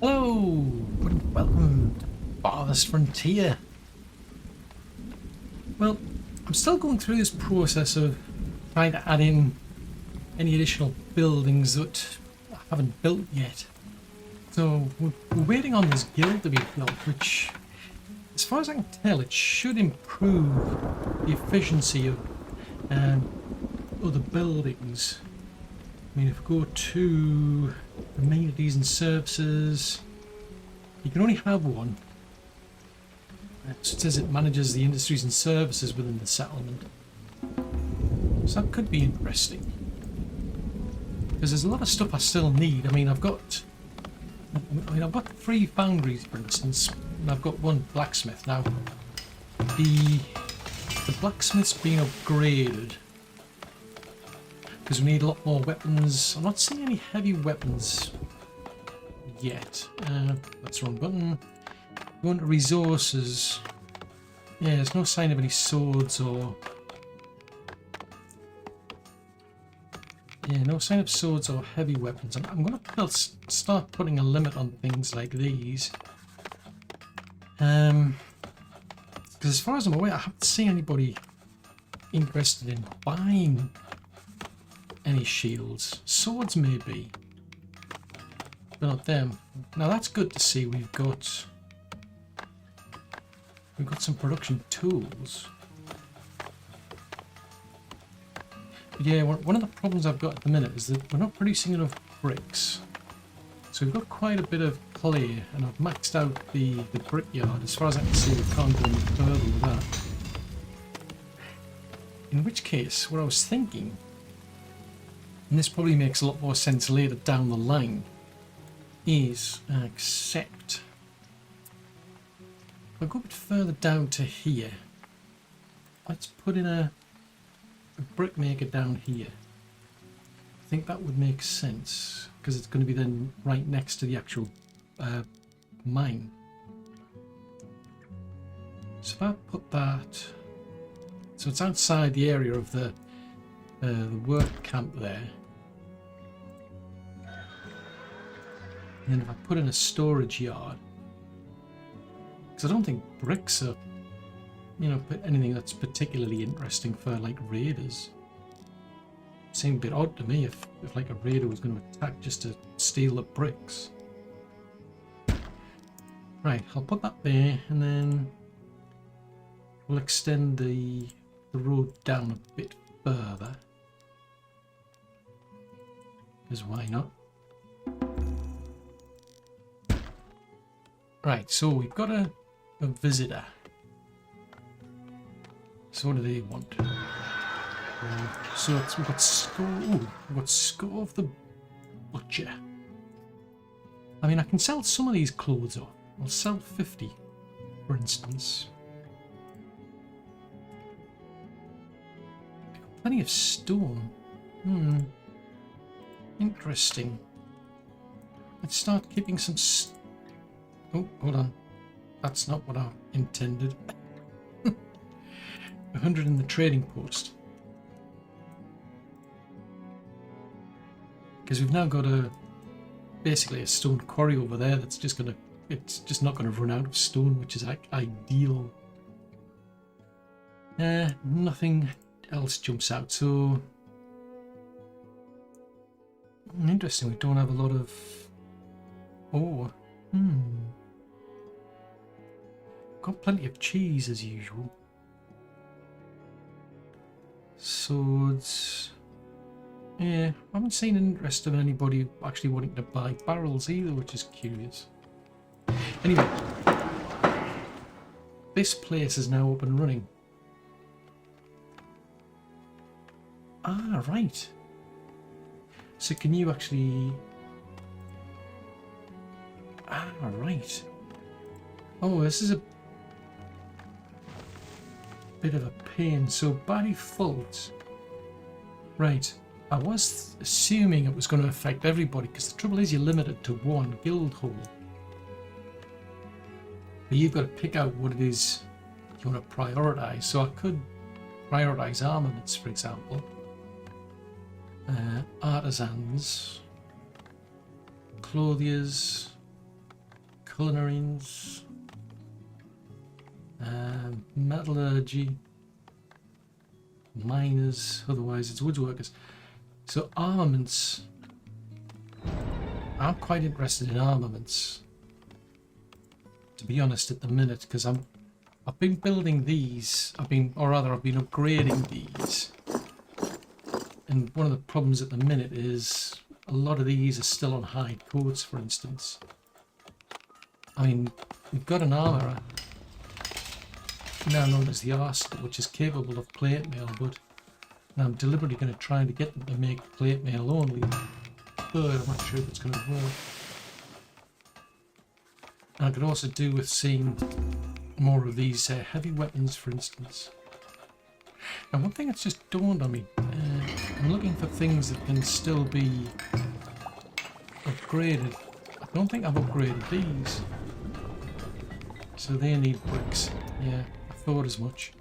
Hello, and welcome to Farthest Frontier. Well, I'm still going through this process of trying to add in any additional buildings that I haven't built yet. So we're waiting on this guild to be built, which, as far as I can tell, it should improve the efficiency of other buildings. I mean, if we go to amenities and services, you can only have one. It says it manages the industries and services within the settlement. So that could be interesting. Because there's a lot of stuff I still need. I mean, I've got 3 foundries, for instance, and I've got 1 blacksmith. Now, the blacksmith's being upgraded because we need a lot more weapons. I'm not seeing any heavy weapons yet. That's the wrong button. Going to resources. Yeah, there's no sign of any swords or... Yeah, no sign of swords or heavy weapons. I'm going to start putting a limit on things like these. Because as far as I'm aware, I haven't seen anybody interested in buying any shields. Swords maybe, but not them. Now that's good to see. We've got some production tools. But yeah, one of the problems I've got at the minute is that we're not producing enough bricks. So we've got quite a bit of clay, and I've maxed out the brickyard. As far as I can see, we can't go any further with that. In which case, what I was thinking, and this probably makes a lot more sense later down the line, is accept. If I go a bit further down to here, let's put in a brickmaker down here. I think that would make sense because it's going to be then right next to the actual mine. So if I put that, so it's outside the area of the work camp there. And then if I put in a storage yard, because I don't think bricks are, you know, anything that's particularly interesting for like raiders. Seemed a bit odd to me if like a raider was going to attack just to steal the bricks. Right, I'll put that there, and then we'll extend the road down a bit further. Because why not? Right, so we've got a visitor. So what do they want? So we've got Scove the Butcher. I mean, I can sell some of these clothes off. I'll sell 50, for instance. I've got plenty of stone. Interesting. Let's start keeping some oh, hold on. That's not what I intended. 100 in the trading post. Because we've now got basically a stone quarry over there that's just gonna, it's just not gonna run out of stone, which is ideal. Nothing else jumps out, so interesting. We don't have a lot of ore. Got plenty of cheese as usual. Swords. Yeah, I haven't seen an interest of anybody actually wanting to buy barrels either, which is curious. Anyway, this place is now up and running. Ah, right. So can you actually... Ah, right. Oh, this is a bit of a pain. So by default... Right. I was assuming it was going to affect everybody, because the trouble is you're limited to 1 guild hole. But you've got to pick out what it is you want to prioritise. So I could prioritise armaments, for example. Artisans. Clothiers. culinarians, metallurgy, miners, otherwise it's woodworkers. So armaments, I'm quite interested in armaments, to be honest, at the minute, because I've been building these, I've been upgrading these, and one of the problems at the minute is a lot of these are still on high codes, for instance. I mean, we've got an armourer now known as the Arsenal, which is capable of plate mail, but I'm deliberately going to try to get them to make plate mail only, but I'm not sure if it's going to work. And I could also do with seeing more of these heavy weapons, for instance. And one thing that's just dawned on me, I'm looking for things that can still be upgraded. I don't think I've upgraded these. So they need bricks. Yeah, I thought as much.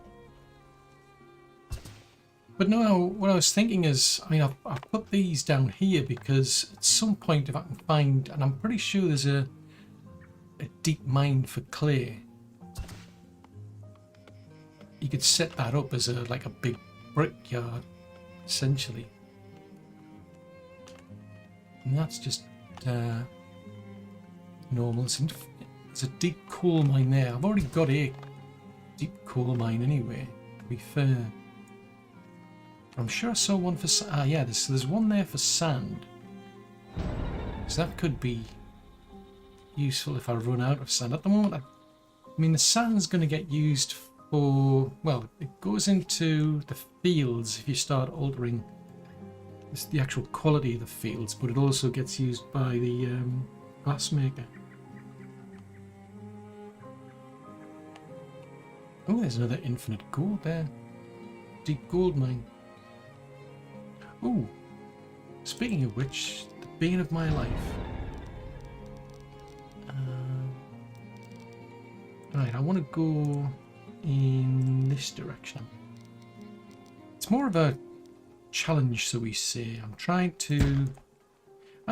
But no, what I was thinking is, I mean, I've put these down here because at some point if I can find, and I'm pretty sure there's a deep mine for clay. You could set that up as like a big brickyard, essentially. And that's just normal. There's a deep coal mine there. I've already got a deep coal mine anyway, to be fair. I'm sure I saw one for yeah, there's one there for sand. So that could be useful if I run out of sand. At the moment, I mean, the sand's going to get used for, well, it goes into the fields if you start altering the actual quality of the fields, but it also gets used by the glassmaker. Oh, there's another infinite gold there. Deep gold mine. Oh, speaking of which, the bane of my life. Right, I want to go in this direction. It's more of a challenge, so we say. I'm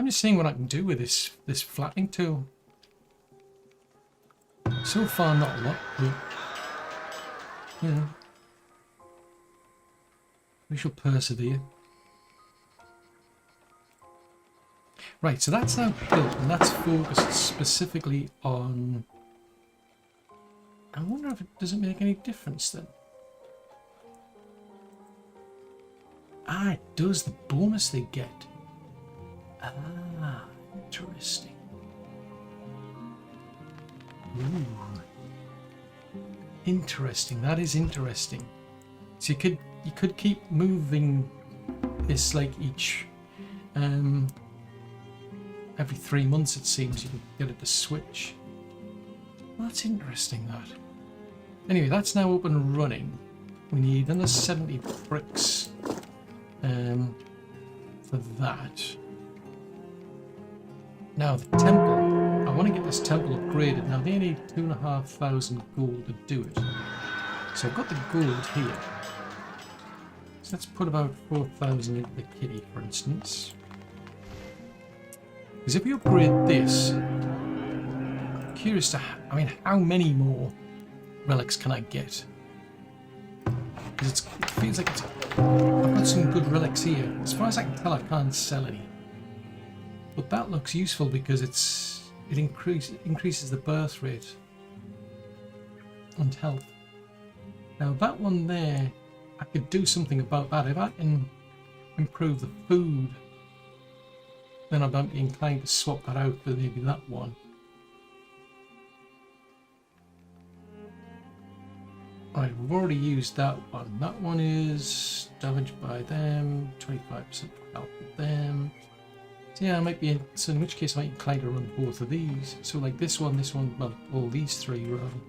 just seeing what I can do with this flattening tool. So far, not a lot, but you know, we shall persevere. Right, so that's now built, and that's focused specifically on. I wonder if it doesn't make any difference then. Ah, it does, the bonus they get. Ah, interesting. Ooh. Interesting, that is interesting. So you could keep moving this like each every 3 months, it seems. You can get it to switch. Well, that's interesting, that. Anyway, that's now up and running. We need another 70 bricks for that. Now the temple, I want to get this temple upgraded. Now they need 2,500 gold to do it. So I've got the gold here. So let's put about 4,000 into the kitty, for instance. Because if we upgrade this, I'm curious to, I mean, how many more relics can I get? Because it feels like I've got some good relics here. As far as I can tell, I can't sell any. But that looks useful because it increases the birth rate and health. Now that one there, I could do something about that. If I can improve the food, then I might be inclined to swap that out for maybe that one. Right, we've already used that one. That one is damaged by them, 25% help with them. So yeah, I might be, so in which case I might be inclined to run both of these. So like this one, well, all these three rather.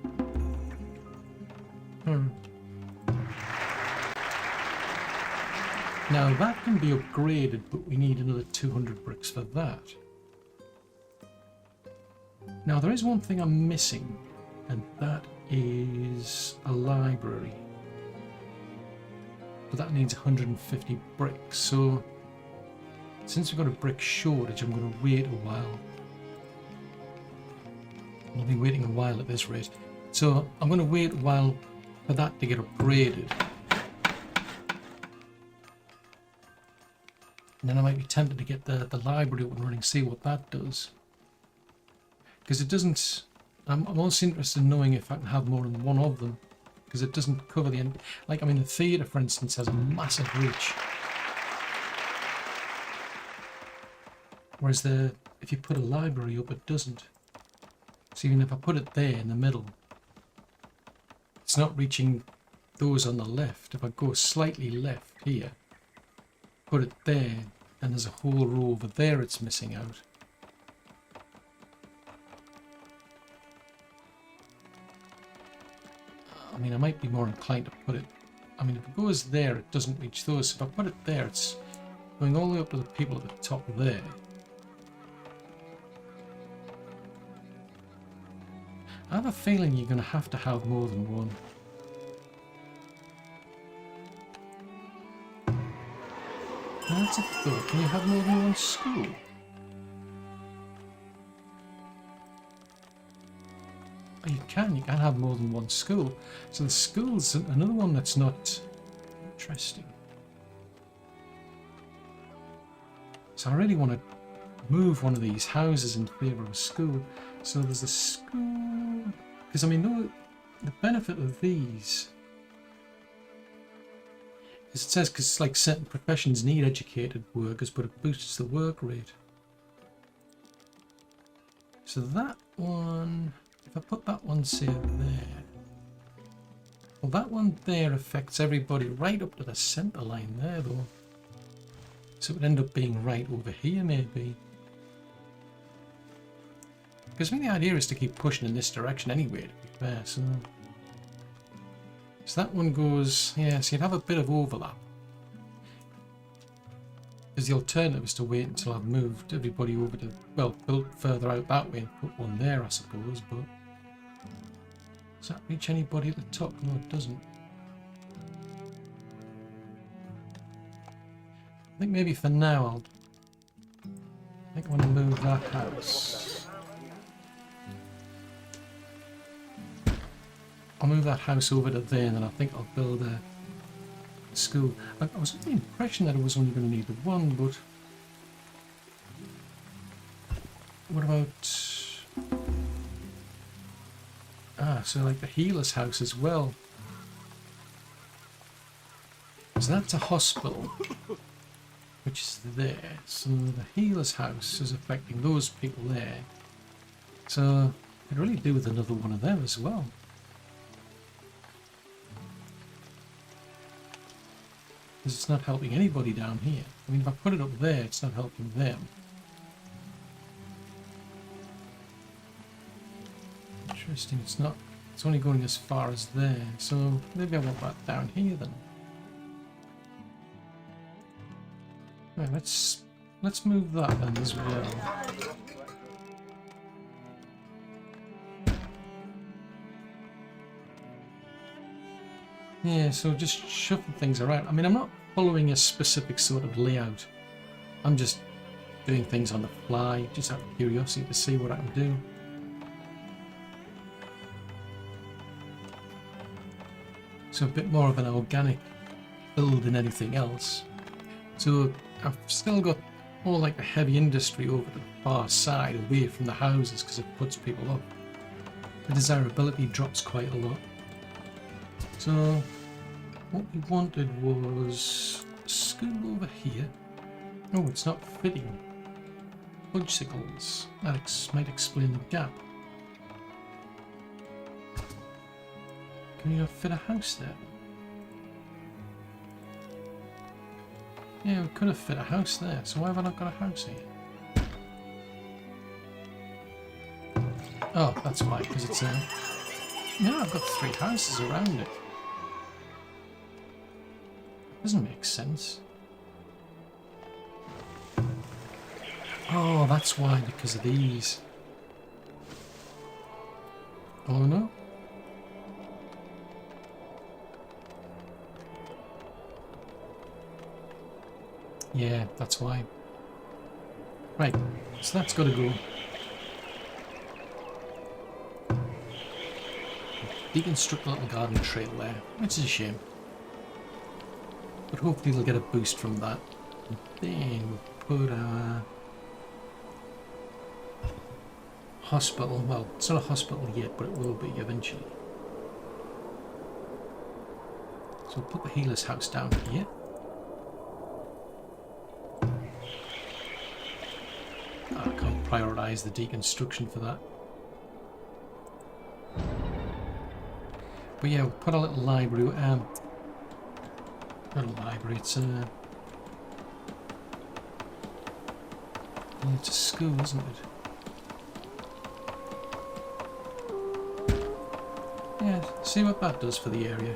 Now that can be upgraded, but we need another 200 bricks for that. Now there is one thing I'm missing, and that is a library. But that needs 150 bricks, so since we've got a brick shortage, I'm going to wait a while. I'll be waiting a while at this rate. So I'm going to wait a while for that to get upgraded. And then I might be tempted to get the library up and running, see what that does. Because it doesn't... I'm also interested in knowing if I can have more than one of them. Because it doesn't cover the end. Like, I mean, the theatre, for instance, has a massive reach. Whereas if you put a library up, it doesn't. So even if I put it there in the middle, it's not reaching those on the left. If I go slightly left here, put it there, and there's a whole row over there it's missing out. I mean, I might be more inclined to put it... I mean, if it goes there, it doesn't reach those. So if I put it there, it's going all the way up to the people at the top there. I have a feeling you're going to have more than one. Now that's a thought. Can you have more than one school? Oh, you can have more than one school. So the school's another one that's not interesting. So I really want to move one of these houses in favour of a school. So there's a school, because I mean, the benefit of these is it says because like certain professions need educated workers, but it boosts the work rate. So that one, if I put that one say there, well, that one there affects everybody right up to the centre line there though. So it would end up being right over here maybe. Because I mean the idea is to keep pushing in this direction anyway, to be fair, so that one goes, yeah, so you'd have a bit of overlap. Because the alternative is to wait until I've moved everybody over to, well, built further out that way and put one there I suppose, but does that reach anybody at the top? No, it doesn't. I think maybe for now I want to move that house. I'll move that house over to there and then I think I'll build a school. I was under the impression that it was only going to need the one, but what about... so like the healer's house as well. So that's a hospital, which is there. So the healer's house is affecting those people there. So I could really do with another one of them as well. Because it's not helping anybody down here. I mean, if I put it up there, it's not helping them. Interesting, it's not. It's only going as far as there. So maybe I want that down here then. Right, let's move that then as well. Yeah, so just shuffle things around. I mean, I'm not following a specific sort of layout. I'm just doing things on the fly, just out of curiosity to see what I can do. So a bit more of an organic build than anything else. So I've still got all like the heavy industry over the far side, away from the houses, because it puts people off. The desirability drops quite a lot. So what we wanted was a school over here. Oh, it's not fitting. Fudgesicles. That might explain the gap. Can you not fit a house there? Yeah, we could have fit a house there. So why have I not got a house here? Oh, that's why, because it's a... Yeah, I've got 3 houses around it. Doesn't make sense. Oh, that's why, because of these. Oh no. Yeah, that's why. Right, so that's got to go. deconstruct the little garden trail there, which is a shame. But hopefully they'll get a boost from that. And then we'll put our hospital, well, it's not a hospital yet, but it will be eventually. So we'll put the healer's house down here. I can't prioritise the deconstruction for that. But yeah, we'll put a little library, not a library, it's a school, isn't it? Yeah, see what that does for the area.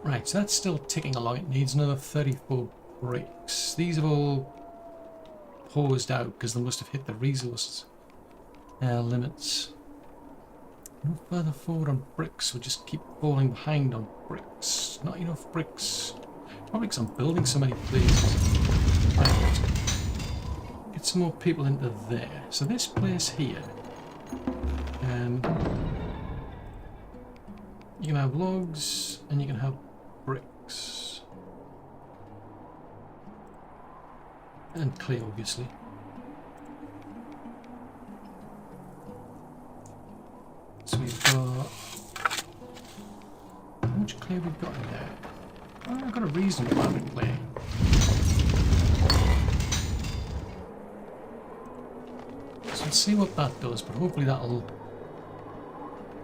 Right, so that's still ticking along. It needs another 34 bricks. These have all paused out because they must have hit the resources limits. No further forward on bricks. We'll just keep falling behind on bricks. Not enough bricks. Probably because I'm building so many places. Right, let's get some more people into there. So this place here, you can have logs and you can have bricks and clay, obviously. So we've got, how much clay we've got in there? Oh, I've got a reasonable amount of clay. So let's see what that does, but hopefully that'll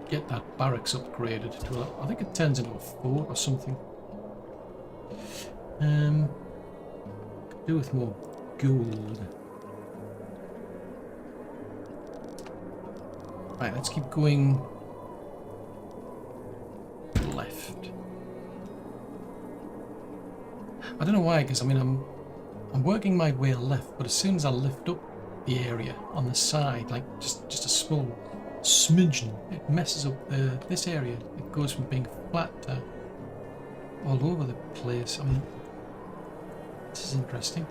get that barracks upgraded to a, I think it turns into a fort or something. Could do with more gold. Right, let's keep going left. I don't know why, because I mean I'm working my way left, but as soon as I lift up the area on the side, like just a small smidgen, it messes up this area. It goes from being flat to all over the place. I mean, this is interesting.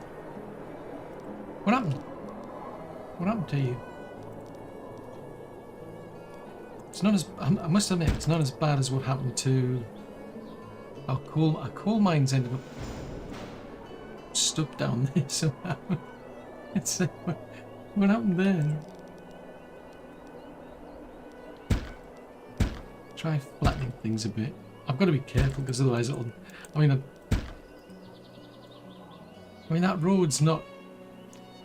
What happened? What happened to you? It's not as, I must admit, it's not as bad as what happened to our coal mines. Ended up stuck down there somehow. It's what happened there? Try flattening things a bit. I've got to be careful because otherwise it'll. I mean that road's not.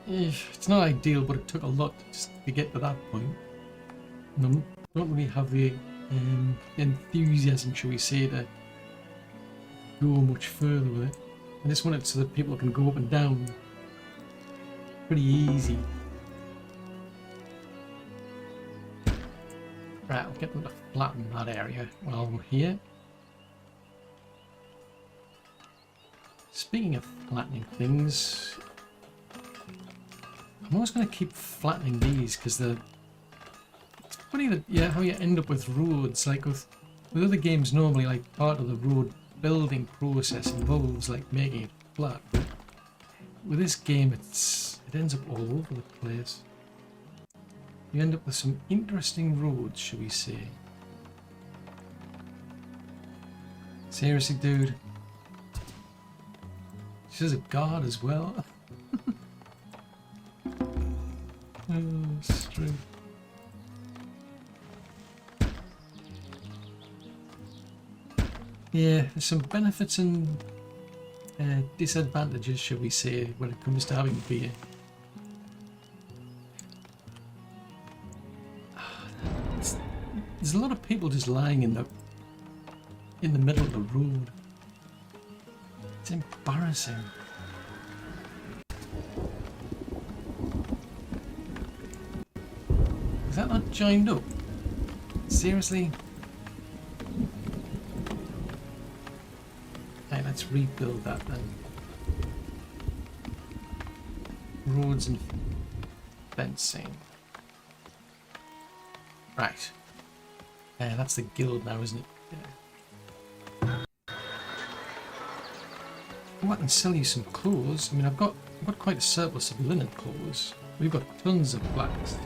It's not ideal, but it took a lot just to get to that point. And I don't really have the enthusiasm, shall we say, to go much further with it. I just want it so that people can go up and down pretty easy. Right, I'll get them to flatten that area while we're here. Speaking of flattening things, I'm always going to keep flattening these because it's funny that how you end up with roads. Like with other games, normally like part of the road building process involves like making it flat, but with this game it ends up all over the place. You end up with some interesting roads, shall we say. Seriously, dude. She's a guard as well. Oh, straight. Yeah, there's some benefits and disadvantages, shall we say, when it comes to having beer. There's a lot of people just lying in the middle of the road. It's embarrassing. Is that not joined up? Seriously? Okay, let's rebuild that then. Roads and fencing. Right. Yeah, that's the guild now, isn't it? Yeah. Oh, I can sell you some clothes. I mean, I've got quite a surplus of linen clothes. We've got tons of blacks.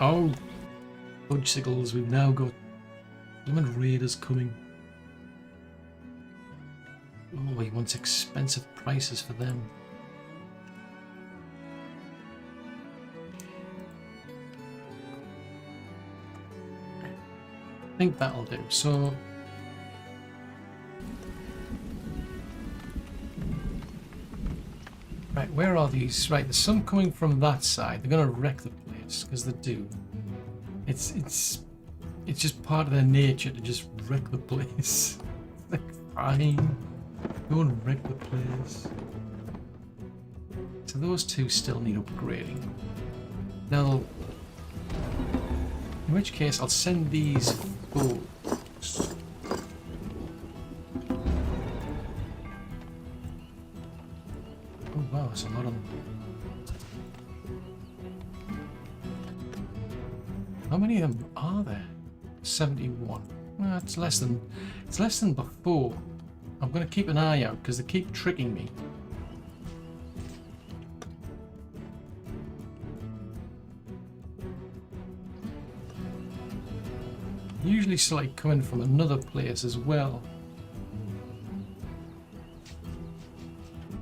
Oh, fudgesicles, we've now got lemon raiders coming. Oh, he wants expensive prices for them. I think that'll do. So right, where are these? Right, there's some coming from that side. They're gonna wreck the place because they do. It's just part of their nature to just wreck the place. Like, fine, go and wreck the place. So those two still need upgrading. Now, in which case I'll send these folks. Oh wow, that's a lot of them. How many of them are there? 71. Well, it's less than before. I'm going to keep an eye out because they keep tricking me. Usually it's like coming from another place as well.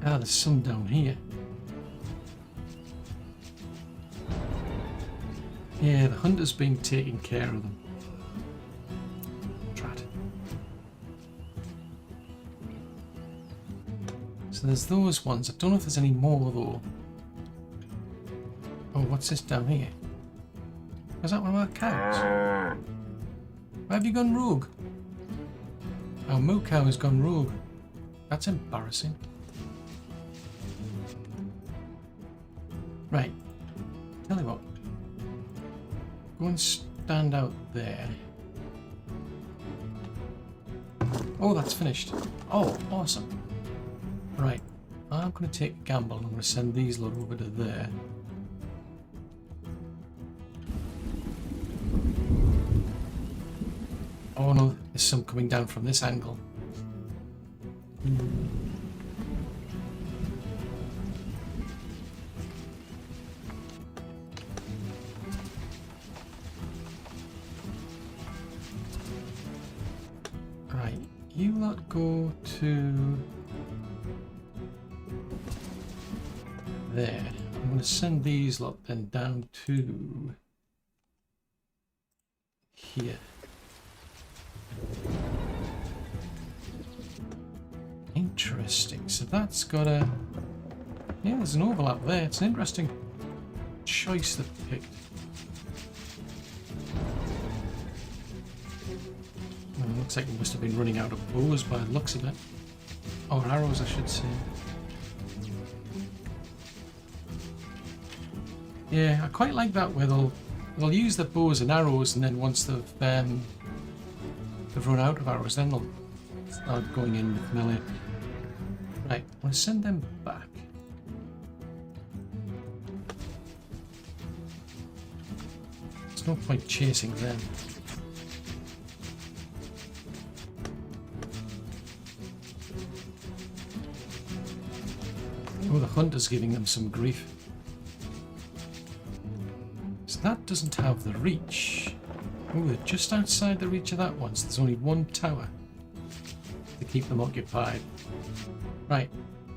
Ah, there's some down here. Yeah, the hunter's been taking care of them. Drat. So there's those ones. I don't know if there's any more though. Oh, what's this down here? Is that one of our cows? Why have you gone rogue? Our moo cow has gone rogue. That's embarrassing. Right. Tell you what. Go and stand out there. Oh, that's finished. Oh, awesome. Right. I'm going to take a gamble. I'm going to send these lot over to there. Oh no, there's some coming down from this angle. Right, you lot go to there. I'm going to send these lot then down to here. Interesting. So that's got a... Yeah, there's an overlap there. It's an interesting choice they've picked. Well, it looks like we must have been running out of bows by the looks of it. Or arrows, I should say. Yeah, I quite like that where they'll use their bows and arrows, and then once they've run out of arrows, then they'll start going in with melee. Right, I'm going to send them back. There's no point chasing them. Oh, the hunter's giving them some grief. So that doesn't have the reach. Oh, they're just outside the reach of that one, so there's only one tower to keep them occupied. Right,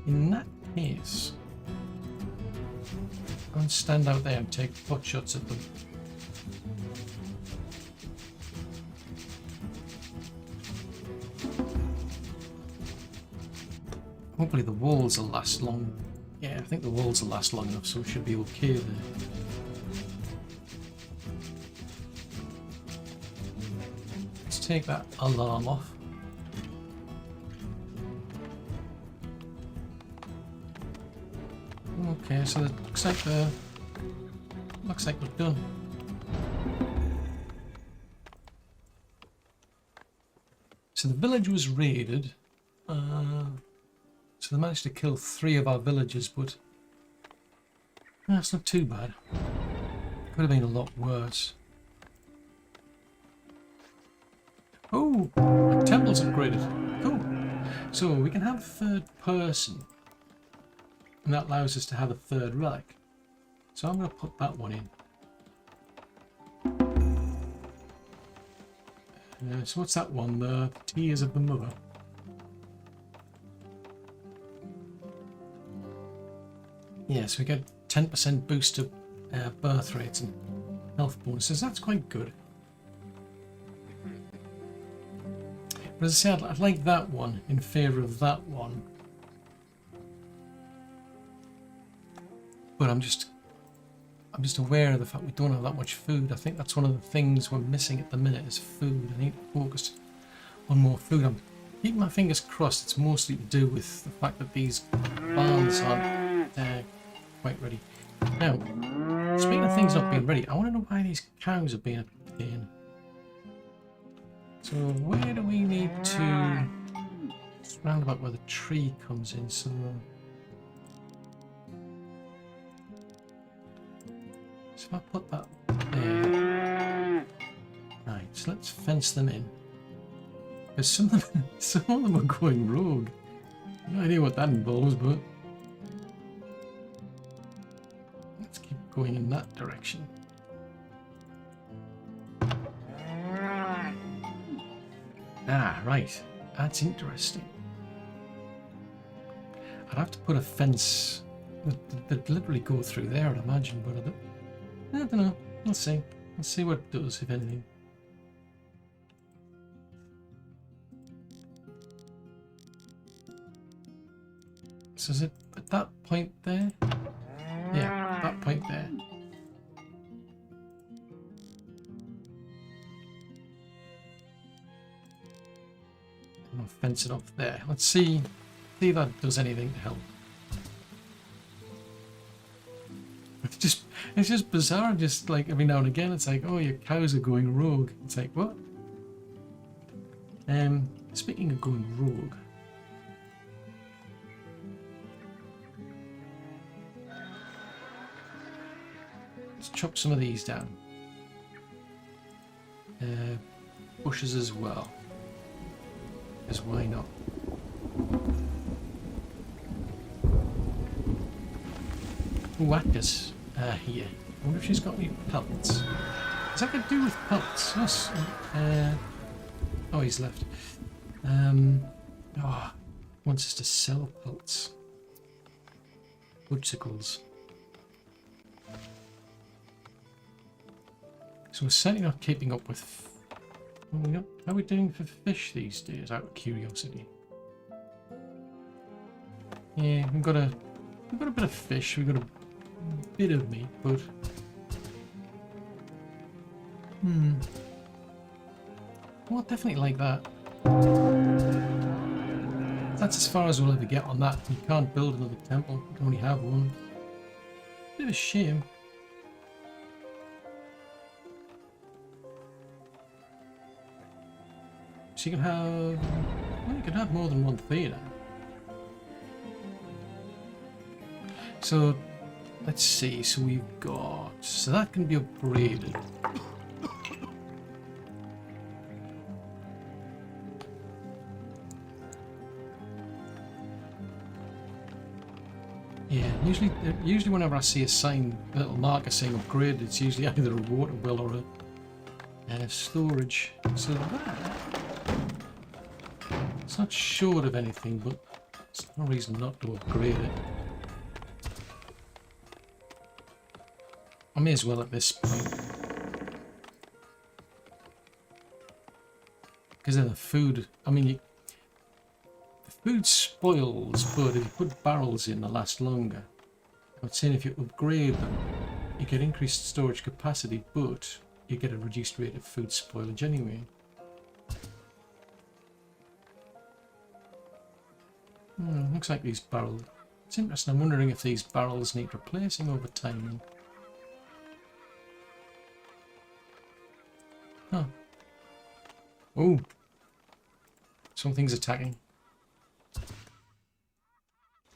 in that case, go and stand out there and take pot shots at them. Hopefully the walls will last long. Yeah, I think the walls will last long enough, so we should be okay there. Let's take that alarm off. Okay, so it looks like we're done. So the village was raided. So they managed to kill 3 of our villagers, but that's not too bad. Could have been a lot worse. Oh, my temple's upgraded. Cool. So we can have a third person, and that allows us to have a third relic. So I'm going to put that one in. So what's that one? The Tears of the Mother. Yeah, so we get 10% boost to birth rates and health bonuses. That's quite good. But as I said, I'd like that one in favour of that one. But I'm just aware of the fact we don't have that much food. I think that's one of the things we're missing at the minute is food. I need to focus on more food. I'm keeping my fingers crossed. It's mostly to do with the fact that these barns aren't quite ready. Now, speaking of things not being ready, I want to know why these cows are being a pain. So where do we need to... It's round about where the tree comes in, so... So if I put that there... Right, so let's fence them in. Because some of them are going rogue. No idea what that involves, but... Let's keep going in that direction. Ah, right. That's interesting. I'd have to put a fence that deliberately go through there, I'd imagine, but I don't know. We'll see. We'll see what it does, if anything. So is it at that point there? Yeah, that point there. I'll fence it off there. Let's see if that does anything to help. It's just bizarre. Just like every now and again, it's like, oh, your cows are going rogue. It's like, what? Speaking of going rogue, let's chop some of these down. Bushes as well. Because why not? Whackers here. I wonder if she's got any pelts. Is that going to do with pelts? Yes. Oh, he's left. Wants us to sell pelts. Woodsickles. So we're certainly not keeping up with... How are we doing for fish these days, out of curiosity? Yeah, we've got a bit of fish, we've got a bit of meat, but... Well, definitely like that. That's as far as we'll ever get on that. You can't build another temple, you can only have one. Bit of a shame. So you can have... Well, you can have more than one theatre. So, let's see. So we've got... So that can be upgraded. Yeah, usually whenever I see a sign, a little marker saying upgrade, it's usually either a water well or a storage. So that... It's not short of anything, but there's no reason not to upgrade it. I may as well at this point. Because then the food, I mean, the food spoils, but if you put barrels in, they last longer. I'm saying if you upgrade them, you get increased storage capacity, but you get a reduced rate of food spoilage anyway. Looks like these barrels... It's interesting, I'm wondering if these barrels need replacing over time. Huh. Oh! Something's attacking.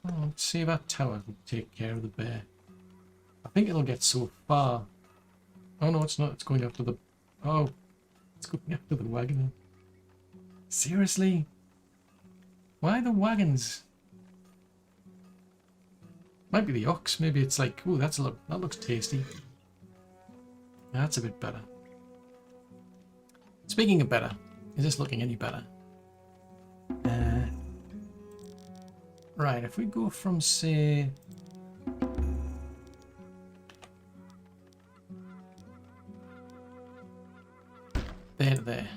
Oh, let's see if that tower can take care of the bear. I think it'll get so far. Oh no, it's not. It's going after the... Oh! It's going after the wagon. Seriously? Why the wagons? Might be the ox. Maybe it's like, ooh, that looks tasty. That's a bit better. Speaking of better, is this looking any better? Right, if we go from, say... there to there.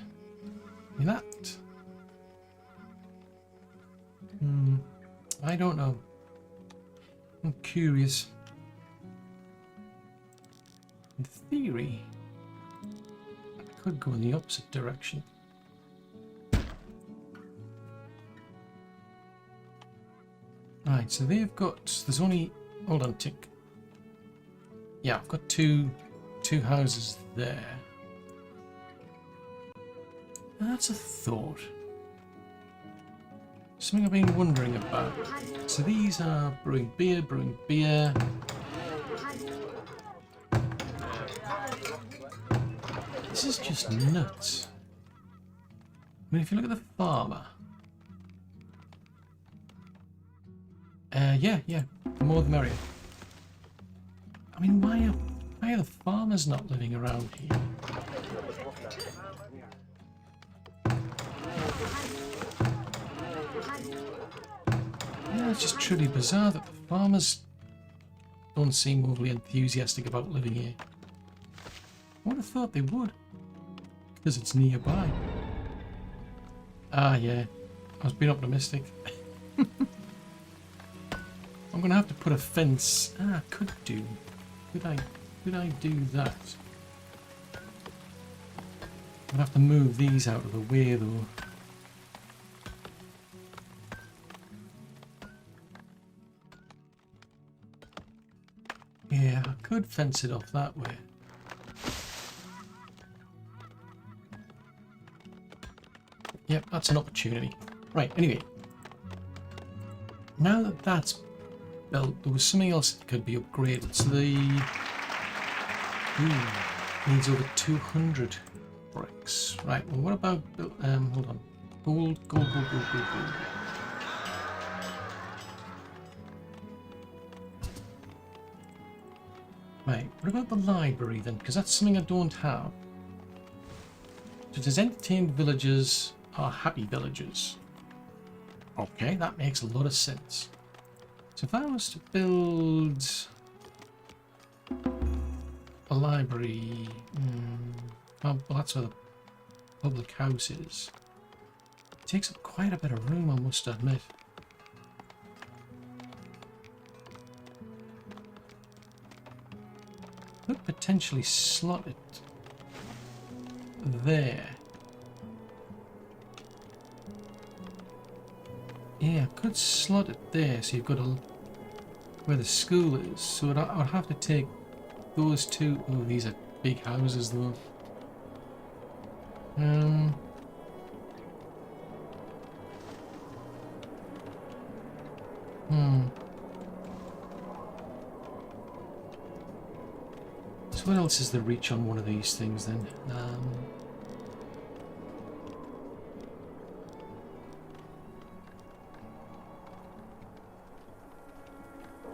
I mean, that... I don't know. I'm curious. In theory, I could go in the opposite direction. Right, so they've got... there's only... hold on, tick. Yeah, I've got two houses there. And that's a thought. Something I've been wondering about. So these are brewing beer. This is just nuts. I mean, if you look at the farmer. Yeah, the more the merrier. I mean, why are the farmers not living around here? Yeah, it's just truly bizarre that the farmers don't seem overly enthusiastic about living here. I would have thought they would, because it's nearby. Ah, yeah, I was being optimistic. I'm gonna have to put a fence. Ah, could do. Could I do that? I'd have to move these out of the way, though. Yeah, I could fence it off that way. Yep, that's an opportunity. Right, anyway. Now that that's built, there was something else that could be upgraded. So the... needs over 200 bricks. Right, well, what about... hold on. Gold. Right, what about the library then? Because that's something I don't have. So it says entertained villagers are happy villagers. Okay, that makes a lot of sense. So if I was to build a library, well, that's where the public house is. It takes up quite a bit of room, I must admit. Could potentially slot it there. Yeah, I could slot it there, so you've got where the school is. So I'd have to take those two. Oh, these are big houses, though. So what else is the reach on one of these things then?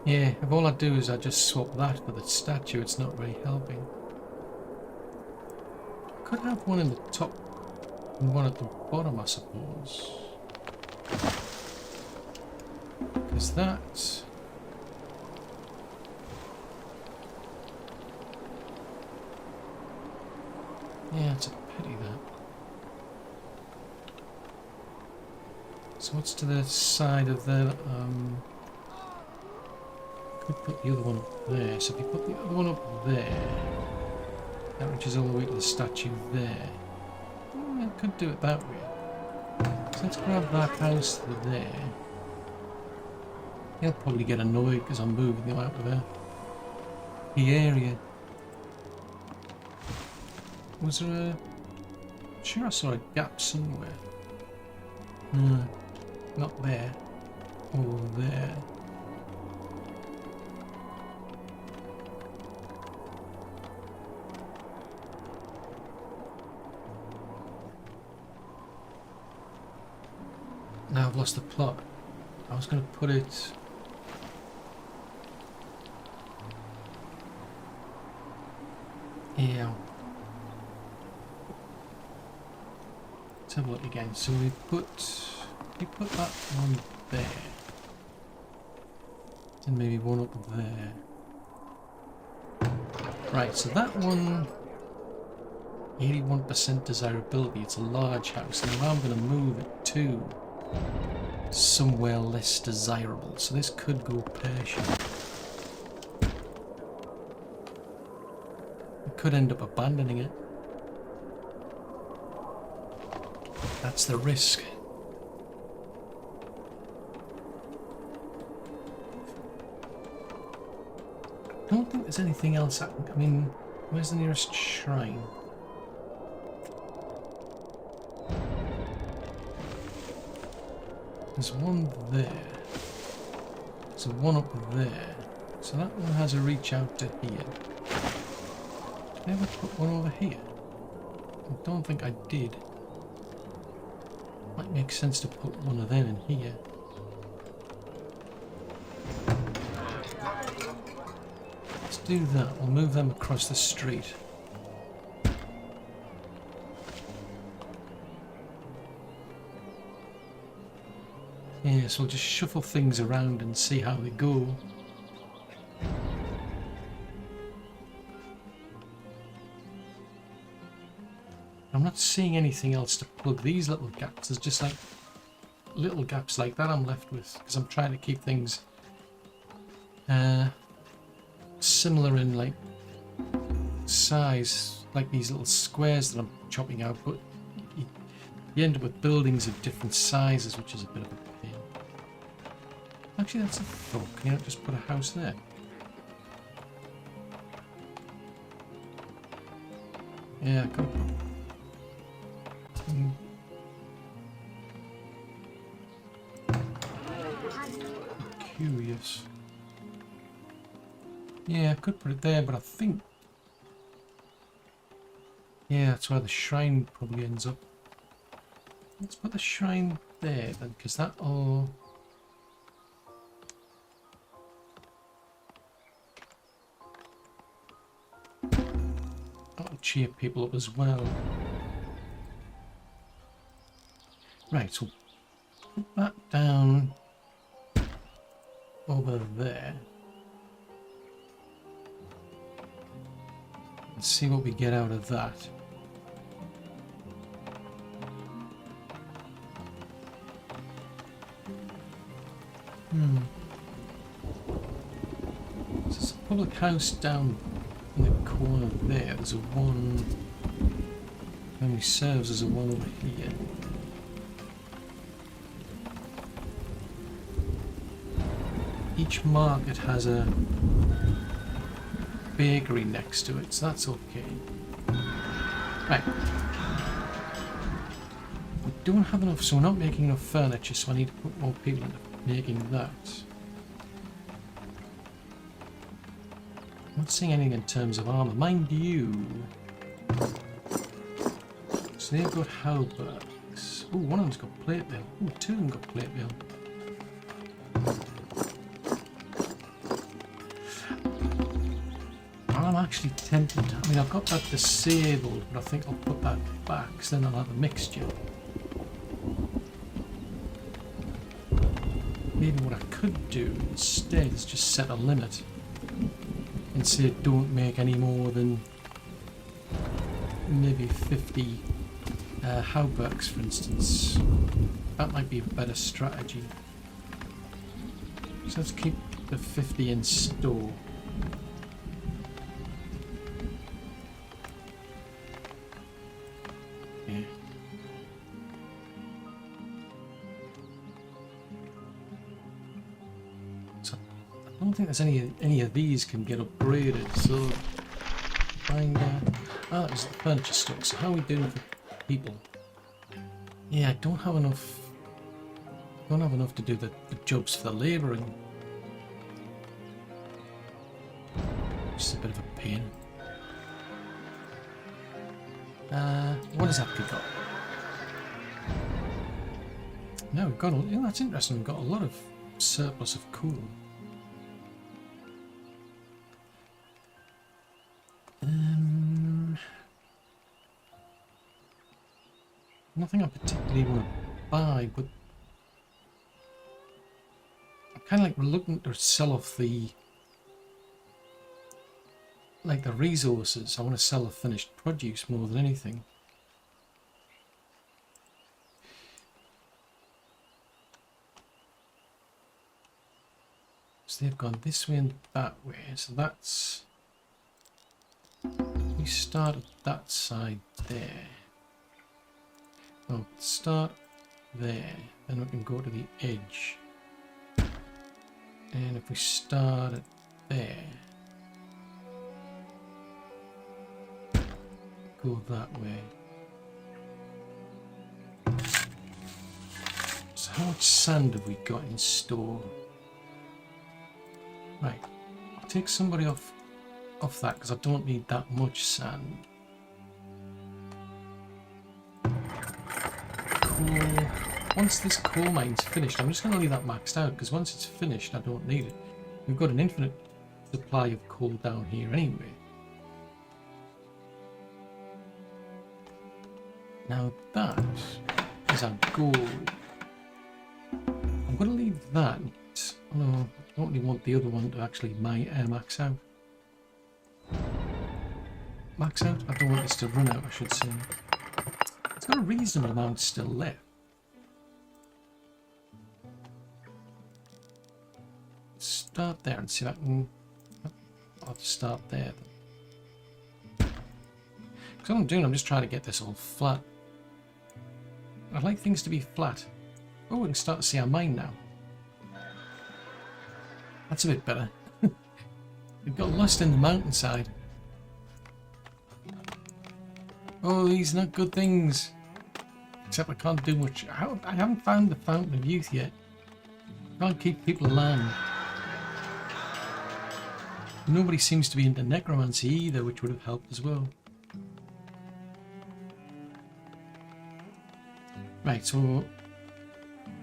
Yeah, if all I do is I just swap that for the statue, it's not really helping. I could have one in the top and one at the bottom, I suppose. Because that... yeah, it's a pity that. So what's to the side of the... could put the other one up there. So if you put the other one up there, that reaches all the way to the statue there. I could do it that way. So let's grab that house to there. He'll probably get annoyed because I'm moving him out of there. The area. Was there a... I'm sure I saw a gap somewhere. No, not there. Or there. Now I've lost the plot. I was going to put it... Yeah. Let's have a look again. So we put that one there. And maybe one up there. Right, so that one... 81% desirability. It's a large house. Now I'm going to move it to somewhere less desirable. So this could go pear-shaped. I could end up abandoning it. That's the risk. I don't think there's anything else. I mean, where's the nearest shrine? There's one there. There's one up there. So that one has a reach out to here. Did I ever put one over here? I don't think I did. Might make sense to put one of them in here. Let's do that. We'll move them across the street. Yeah, so we'll just shuffle things around and see how they go. I'm not seeing anything else to plug these little gaps. There's just like little gaps like that I'm left with because I'm trying to keep things similar in like size, like these little squares that I'm chopping out, but you end up with buildings of different sizes, which is a bit of a pain. Actually, that's a thought. Can you not just put a house there? Yeah, I could. Curious. Yeah, I could put it there, but I think... Yeah, that's where the shrine probably ends up. Let's put the shrine there then, because that'll... That'll cheer people up as well. Right, so put that down over there. Let's see what we get out of that. So there's a public house down in the corner there. There's a one. How many serves? There's a one over here. Each market has a bakery next to it, so that's okay. Right. We don't have enough, so we're not making enough furniture, so I need to put more people into making that. I'm not seeing anything in terms of armor. Mind you. So they've got halberds. Oh, one of them's got plate mail. Oh, two of them got plate mail. I'm actually tempted. I mean, I've got that disabled, but I think I'll put that back, because then I'll have a mixture. Maybe what I could do instead is just set a limit and say don't make any more than maybe 50 hauberks, for instance. That might be a better strategy. So let's keep the 50 in store. I don't think there's any of these can get upgraded, so find that was the furniture stock. So how are we doing for people? Yeah, I don't have enough to do the jobs for the labouring. Which is a bit of a pain. What has Apka got? Now we've got a, yeah, that's interesting, we've got a lot of surplus of coal. Nothing I particularly want to buy, but I'm kind of like reluctant to sell off the resources. I want to sell the finished produce more than anything. So they've gone this way and that way, so that's, we start at that side there. Oh, start there, then we can go to the edge. And if we start at there, go that way. So how much sand have we got in store? Right, I'll take somebody off that because I don't need that much sand. Coal. Once this coal mine's finished, I'm just going to leave that maxed out because once it's finished, I don't need it. We've got an infinite supply of coal down here anyway. Now that is our goal. I'm going to leave that. Although I don't really want the other one to actually max out. Max out? I don't want this to run out, I should say. It's got a reasonable amount still left. Start there and see if I can... I'll just start there then. Because what I'm doing, I'm just trying to get this all flat. I'd like things to be flat. Oh, we can start to see our mine now. That's a bit better. We've got lost in the mountainside. Oh, these are not good things. Except I can't do much. I haven't found the Fountain of Youth yet. Can't keep people alive. Nobody seems to be into necromancy either, which would have helped as well. Right, so...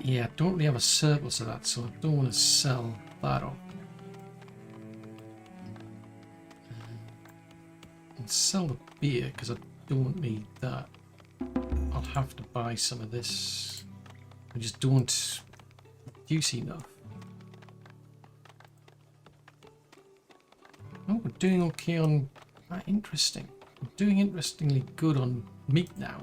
yeah, I don't really have a surplus of that, so I don't want to sell that off. And sell the beer, because I don't need that. I'll have to buy some of this. I just don't use enough. Oh, we're doing okay on... interesting. We're doing interestingly good on meat now.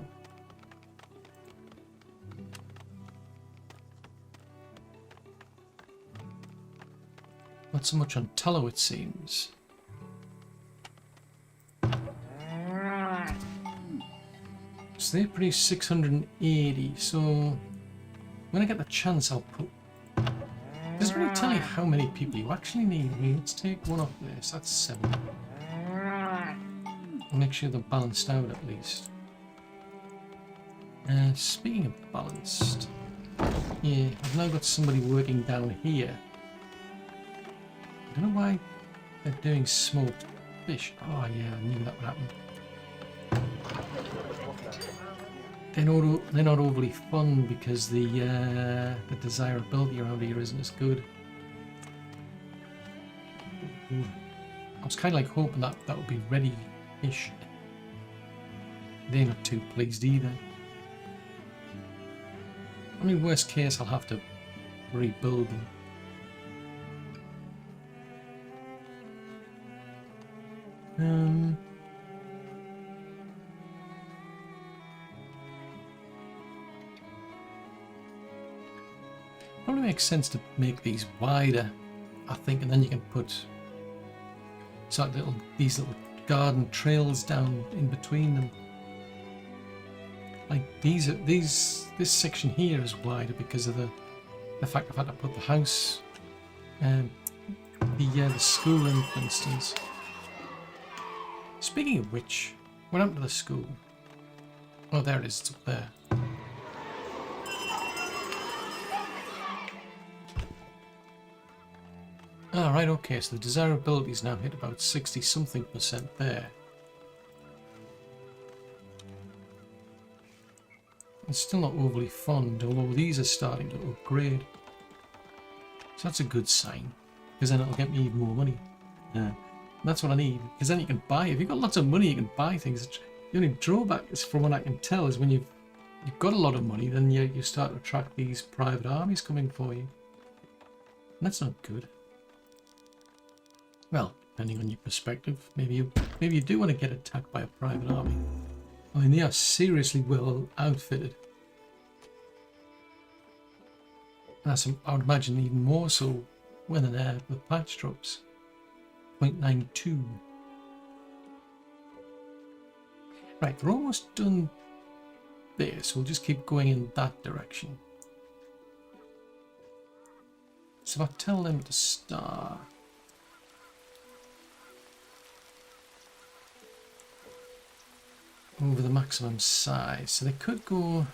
Not so much on tallow, it seems. So they produce 680, so when I get the chance I'll put... It doesn't really tell you how many people you actually need. I mean, let's take one off this, that's 7. I'll make sure they're balanced out at least. Speaking of balanced, yeah, I've now got somebody working down here. I don't know why they're doing smoked fish. Oh yeah, I knew that would happen. They're not overly fun because the desirability around here isn't as good. I was kind of like hoping that that would be ready-ish. They're not too pleased either. I mean, worst case, I'll have to rebuild them. Probably makes sense to make these wider, I think, and then you can put sort of these little garden trails down in between them. Like this section here is wider because of the fact I've had to put the house, the school in, for instance. Speaking of which, what happened to the school? Oh, there it is, it's up there. Ah, right, okay, so the desirability's now hit about 60-something% there. It's still not overly fond, although these are starting to upgrade. So that's a good sign, because then it'll get me even more money. Yeah. That's what I need, because then you can buy. If you've got lots of money, you can buy things. The only drawback is, from what I can tell, is when you've got a lot of money, then you start to attract these private armies coming for you. And that's not good. Well, depending on your perspective, maybe you do want to get attacked by a private army. I mean, they are seriously well outfitted. That's, I would imagine, even more so when the patch drops. 0.92. Right, we're almost done there, so we'll just keep going in that direction. So if I tell them to start. Over the maximum size, so they could go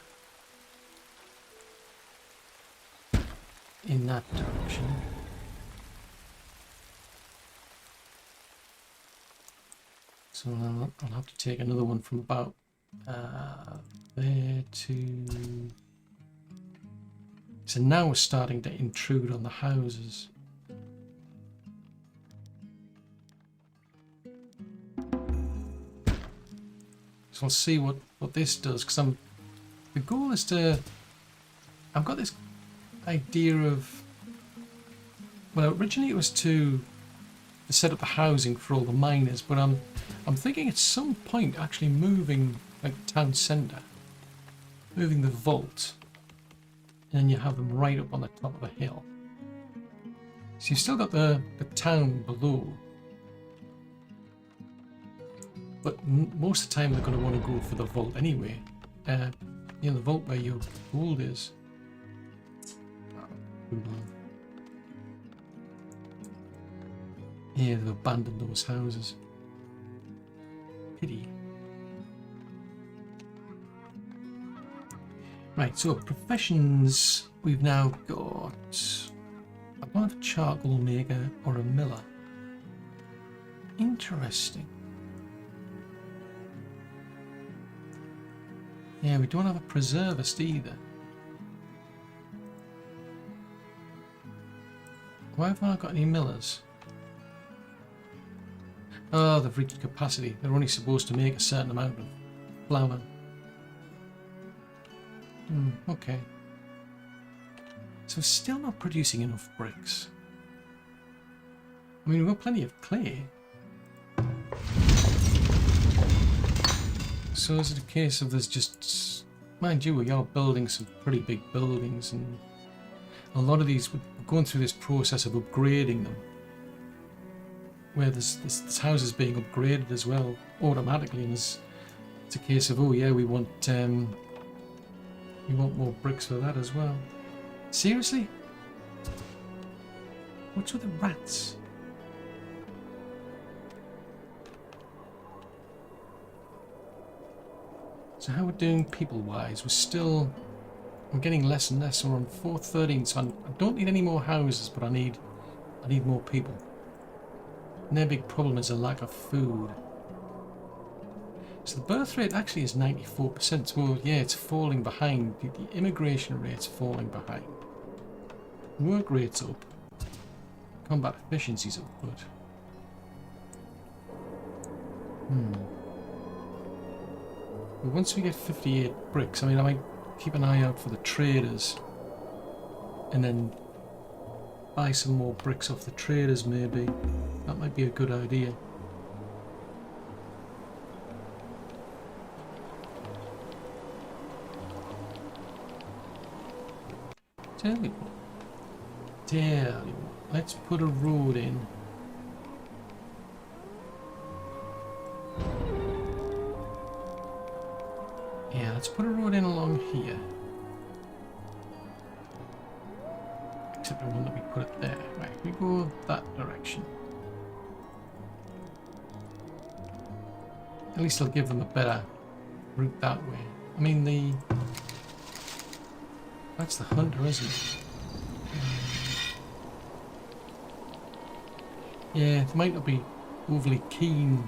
in that direction. So I'll have to take another one from about there to... So now we're starting to intrude on the houses. So we'll see what this does, because the goal is to... I've got this idea of... Well, originally it was to set up the housing for all the miners, but I'm thinking at some point actually moving, like, the town centre, moving the vault, and then you have them right up on the top of a hill. So you've still got the town below, but most of the time they're going to want to go for the vault anyway. You know, the vault where your gold is. Yeah, they've abandoned those houses. Pity. Right, so professions, we've now got... I don't have a charcoal maker or a miller. Interesting. Yeah, we don't have a preservist either. Why have I not got any millers? Oh, they've reached capacity. They're only supposed to make a certain amount of flour. Okay. So still not producing enough bricks. I mean, we've got plenty of clay. So is it a case of there's just... Mind you, we are building some pretty big buildings, and a lot of these, we're going through this process of upgrading them, where this house is being upgraded as well automatically, and it's a case of, oh yeah, we want more bricks for that as well. Seriously? What's with the rats? So how we're doing people-wise? I'm getting less and less. We're on 413, so I don't need any more houses, but I need more people. And their big problem is a lack of food. So the birth rate actually is 94%. So yeah, it's falling behind. The immigration rate's falling behind. Work rate's up. Combat efficiency's up, but... But once we get 58 bricks, I mean, I might keep an eye out for the traders. And then buy some more bricks off the traders, maybe. That might be a good idea. Tell you what, let's put a road in. Yeah, let's put a road in along here. Except I won't let me put it there. Right, we go that direction. At least I'll give them a better route that way. I mean, that's the hunter, isn't it? Yeah, they might not be overly keen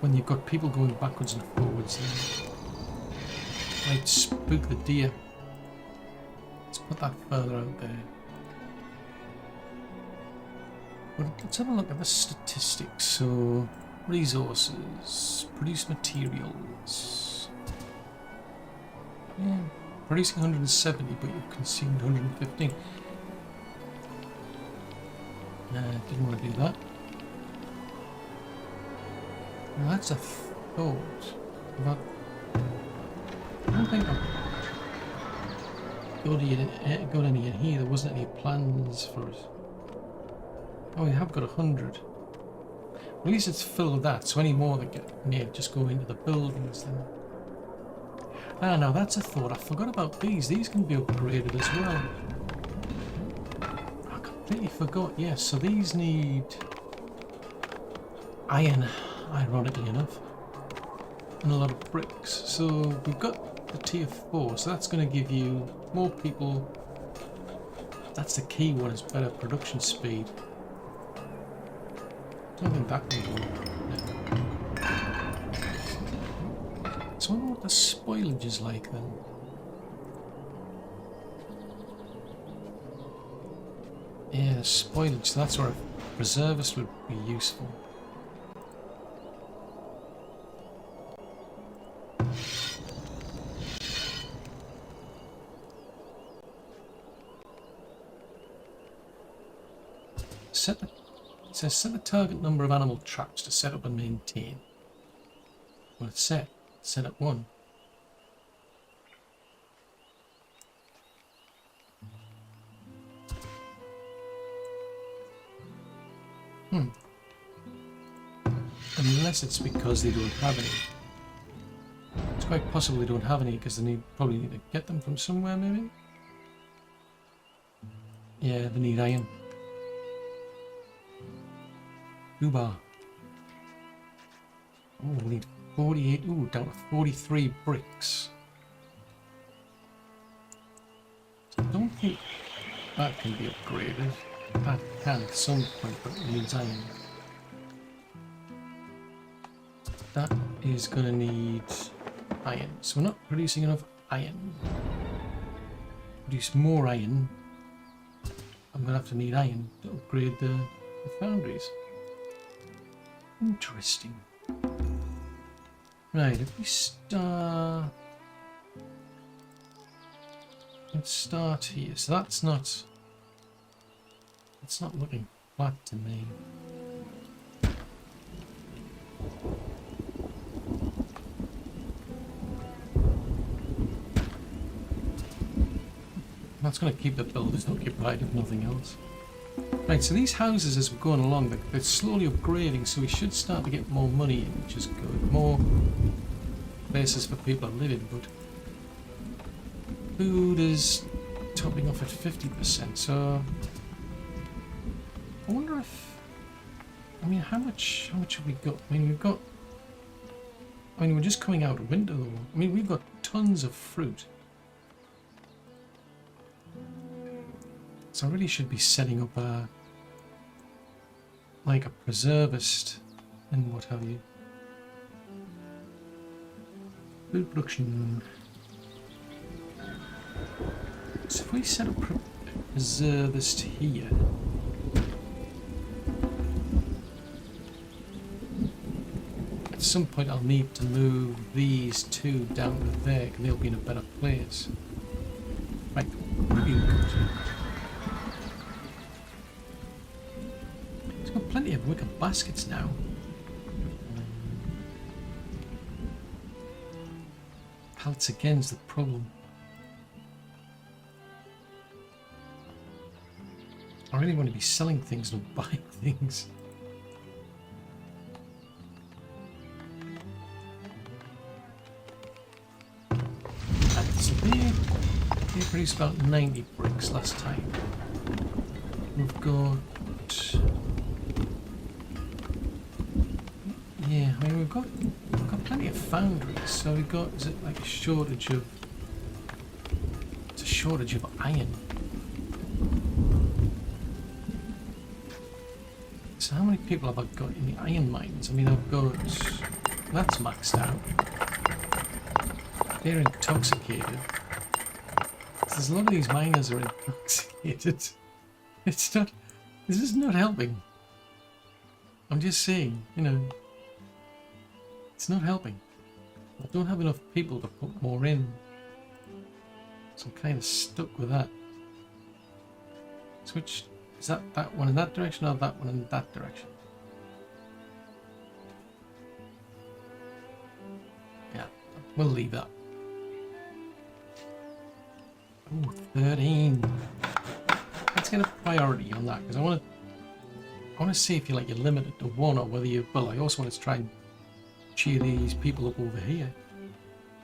when you've got people going backwards and forwards, then might spook the deer. Let's put that further out there. But let's have a look at the statistics. So, resources, produce materials. Yeah, producing 170, but you've consumed 115. Didn't want to do that. Now that's a thought. But I don't think I've got any in here. There wasn't any plans for it. Oh, we have got 100. At least it's filled that, so any more that may just go into the buildings then. Ah, now that's a thought. I forgot about these. These can be upgraded as well. I completely forgot. Yes, so these need iron, ironically enough, and a lot of bricks. So we've got the tier 4, so that's going to give you more people. That's the key one, is better production speed. I don't think that will work. No. So I wonder what the spoilage is like then. Yeah, the spoilage, so that's where a reservist would be useful. It says set the target number of animal traps to set up and maintain. Well, it's set. Set at 1. Unless it's because they don't have any. It's quite possible they don't have any because they probably need to get them from somewhere, maybe? Yeah, they need iron. Bar. Oh, we need 48. Ooh, down to 43 bricks. So I don't think that can be upgraded. That can at some point, but it needs iron. That is going to need iron. So we're not producing enough iron. Produce more iron. I'm going to have to need iron to upgrade the foundries. Interesting. Right, if we start... Let's start here. So that's not... It's not looking flat to me. That's going to keep the builders occupied if nothing else. Right, so these houses, as we're going along, they're slowly upgrading, so we should start to get more money in, which is good. More places for people to live in, but food is topping off at 50%, so I wonder if, I mean, how much have we got? I mean, we're just coming out of winter though. I mean, we've got tons of fruit. So I really should be setting up a, like a preservist and what have you. Food production. So if we set up a preservist here. At some point I'll need to move these two down to there because they'll be in a better place. Right, really good. Plenty of wicker baskets now. Pallets again is the problem. I really want to be selling things, not buying things. So they produced about 90 bricks last time. We've got... Yeah, I mean we've got plenty of foundries, so we've got, is it like a shortage of, it's a shortage of iron. So how many people have I got in the iron mines? I mean, I've got... That's maxed out. They're intoxicated. There's a lot of these miners are intoxicated. It's not... This is not helping. I'm just saying, you know... It's not helping. I don't have enough people to put more in. So I'm kind of stuck with that. Switch... Is that one in that direction or that one in that direction? Yeah, we'll leave that. Ooh, 13. Let's get a priority on that because I want to see if you're limited to one or whether you. Well, I also want to try and cheer these people up over here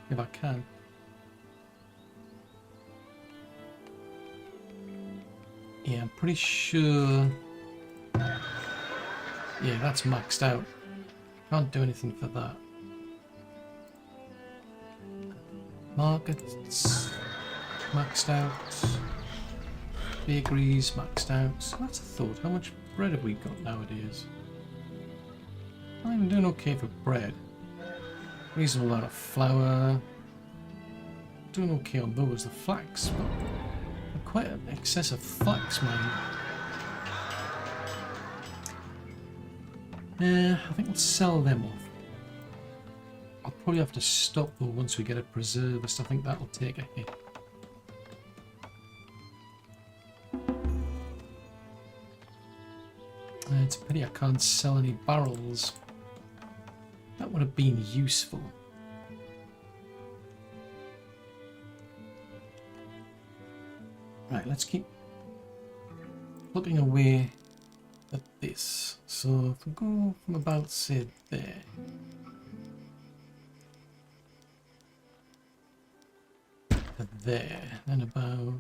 if I can. Yeah, I'm pretty sure. Yeah, that's maxed out. Can't do anything for that. Markets maxed out. Bakeries maxed out. That's a thought. How much bread have we got nowadays? I'm doing okay for bread. Reasonable amount of flour. Doing okay on those. The flax, but quite an excess of flax mine. I think we'll sell them off. I'll probably have to stop though once we get a preservist. I think that'll take a hit. It's a pity I can't sell any barrels. That would have been useful. Right, let's keep looking away at this. So if we go from about, say, there. To there, then about...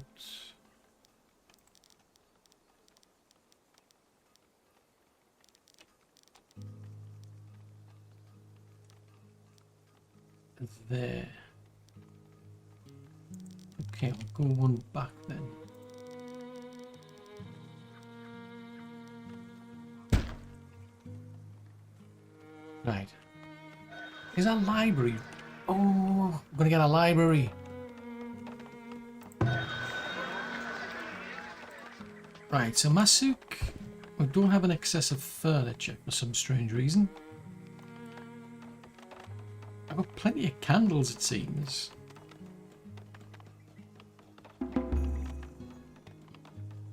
there. Okay, I'll go one back then. Right. Is that library? Oh, I'm gonna get a library. Right, so Masuk, we don't have an excess of furniture for some strange reason. I've got plenty of candles, it seems.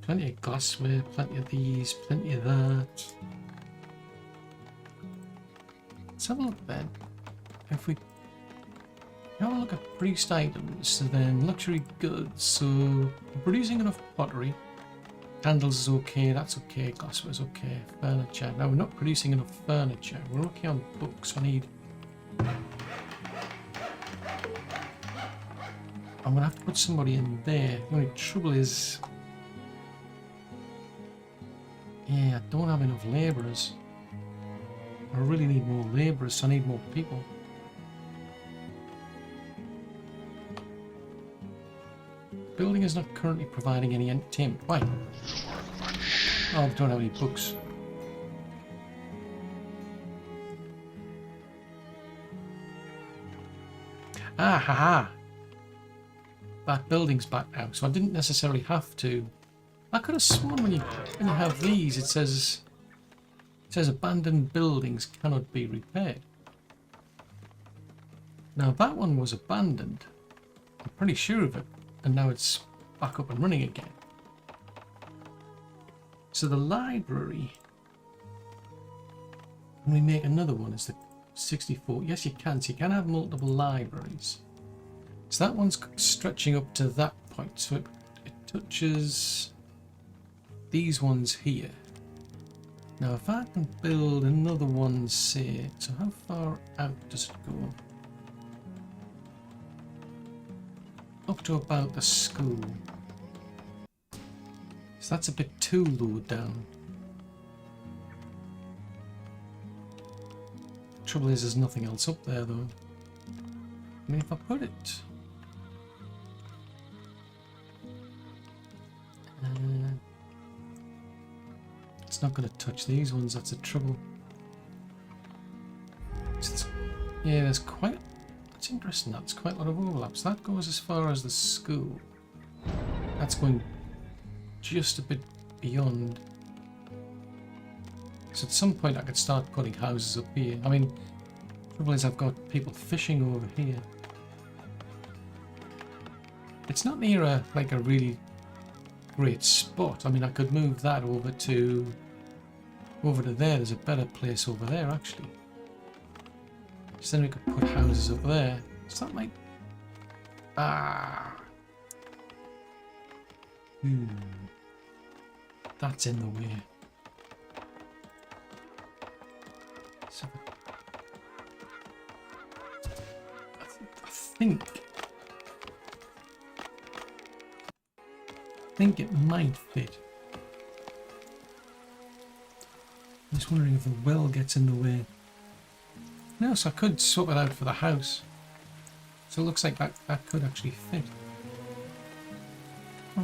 Plenty of glassware, plenty of these, plenty of that. Let's have a look then. If we have a look at priest items, so then luxury goods, so we're producing enough pottery. Candles is okay, that's okay, glassware is okay, furniture. Now we're not producing enough furniture. We're okay on books. I need... I'm gonna have to put somebody in there. The only trouble is... Yeah, I don't have enough labourers. I really need more labourers, so I need more people. Building is not currently providing any entertainment. Why? Oh, I don't have any books. Ah, haha! That building's back now, so I didn't necessarily have to. I could have sworn when you have these, it says abandoned buildings cannot be repaired. Now that one was abandoned. I'm pretty sure of it, and now it's back up and running again. So the library. Can we make another one? Is the 64? Yes, you can. So you can have multiple libraries. So that one's stretching up to that point. So it touches these ones here. Now if I can build another one, say, so how far out does it go? Up to about the school. So that's a bit too low down. Trouble is there's nothing else up there though. I mean if I put it... It's not going to touch these ones, that's the trouble. Yeah, there's quite... It's interesting, that's quite a lot of overlaps. That goes as far as the school. That's going just a bit beyond. So at some point I could start putting houses up here. I mean, the trouble is I've got people fishing over here. It's not near a really great spot. I mean, I could move that over to there. There's a better place over there actually. So then we could put houses up there. So that might... That's in the way. So I think it might fit. I'm just wondering if the well gets in the way. No, so I could swap it out for the house. So it looks like that could actually fit. Oh.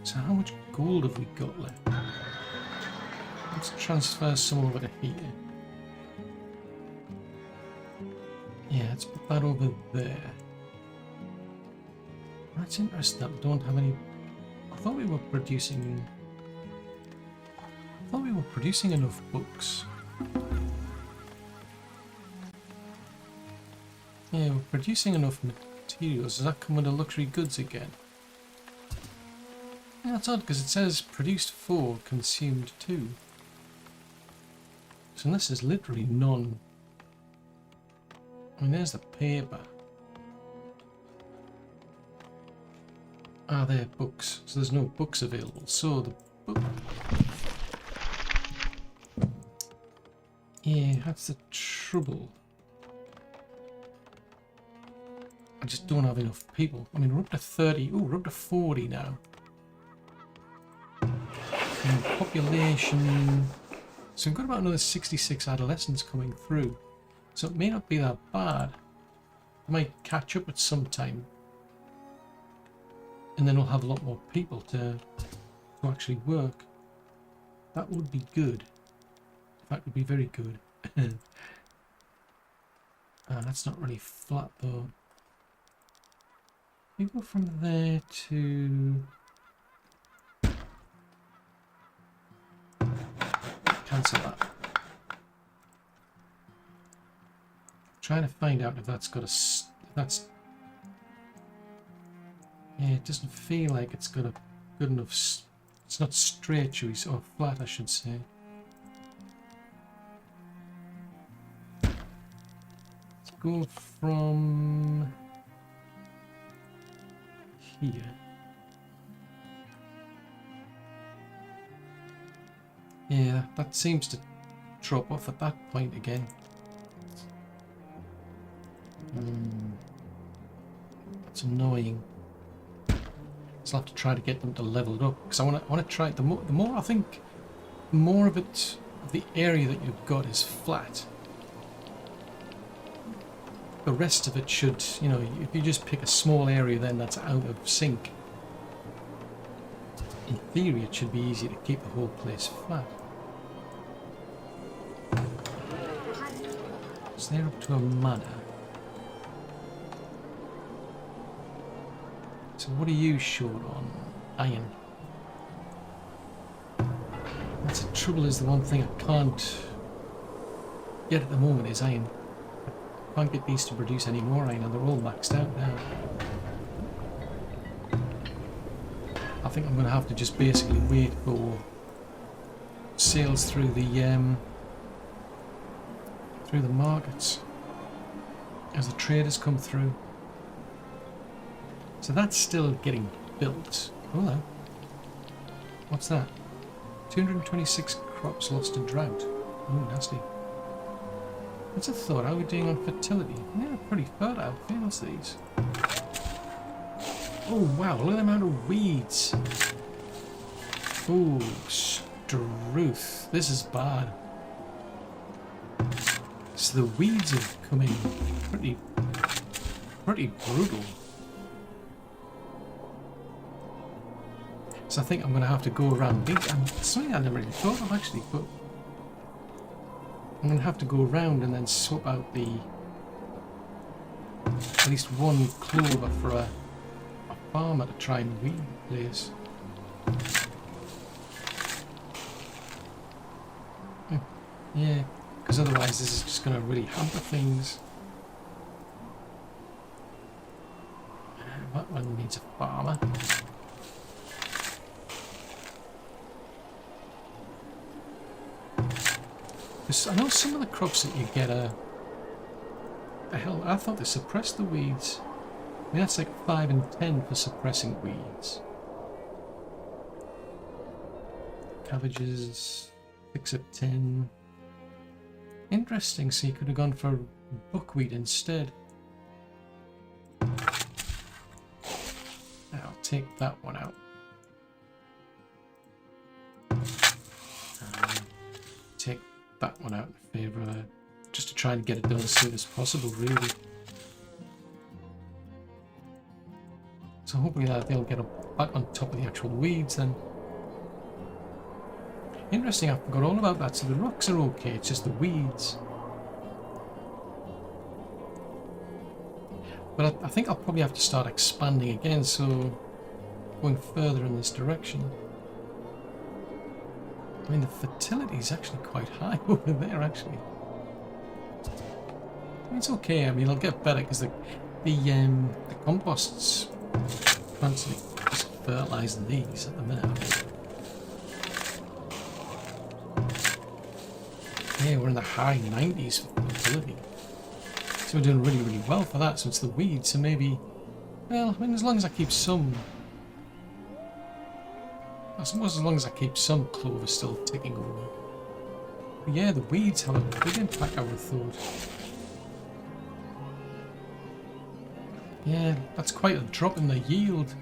So how much gold have we got left? Let's transfer some over to here. Yeah, let's put that over there. That's interesting that we don't have any... I thought we were producing enough books. Yeah, we're producing enough materials. Does that come under luxury goods again? Yeah, that's odd because it says produced 4, consumed 2. So unless there's literally none. I mean, there's the paper. Ah, there, books. So there's no books available. So the book... Yeah, that's the trouble. I just don't have enough people. I mean, we're up to 30. Oh, we're up to 40 now. And population... So we've got about another 66 adolescents coming through. So it may not be that bad. I might catch up at some time. And then we'll have a lot more people to actually work. That would be good. That would be very good. That's not really flat though. We go from there to... Cancel that. Trying to find out if that's got a... That's... Yeah, it doesn't feel like it's got a good enough... It's not straight, should we say, or flat, I should say. Let's go from here. Yeah, that seems to drop off at that point again. That's annoying. So I'll have to try to get them to level it up because I want to try. The more I think, the more of it, the area that you've got is flat. The rest of it should, you know, if you just pick a small area, then that's out of sync. In theory, it should be easy to keep the whole place flat. So they're up to a manor. So what are you short on? Iron. That's the trouble, is the one thing I can't get at the moment is iron. I can't get these to produce any more iron and they're all maxed out now. I think I'm going to have to just basically wait for sales through the markets as the traders come through. So that's still getting built. Hello. What's that? 226 crops lost to drought. Ooh, nasty. What's a THOR? How are we doing on fertility? Yeah, pretty fertile fields these. Oh wow, look at the amount of weeds. Ooh, struth. This is bad. So the weeds are coming pretty brutal. So I think I'm going to have to go around these. Something I never really thought of actually, but I'm going to have to go around and then swap out the at least one clover for a farmer to try and weed the place. Yeah, because otherwise this is just going to really hamper things. That one needs a farmer. I know some of the crops that you get are... The hell, I thought they suppressed the weeds. I mean, that's like 5 and 10 for suppressing weeds. Cabbages, 6 of 10. Interesting, so you could have gone for buckwheat instead. I'll take that one out. Take that one out in favour of just to try and get it done as soon as possible, really. So hopefully that they'll get back on top of the actual weeds then. Interesting, I forgot all about that. So the rocks are okay, it's just the weeds. But I think I'll probably have to start expanding again, so going further in this direction. I mean, the fertility is actually quite high over there, actually. It's okay. I mean, it'll get better because the composts constantly just fertilising these at the minute. Yeah, we're in the high 90s for fertility. So we're doing really, really well for that. So it's the weeds. So maybe, well, I mean, as long as I keep some, I suppose as long as I keep some clover still ticking over. But yeah, the weeds have a big impact, I would have thought. Yeah, that's quite a drop in the yield.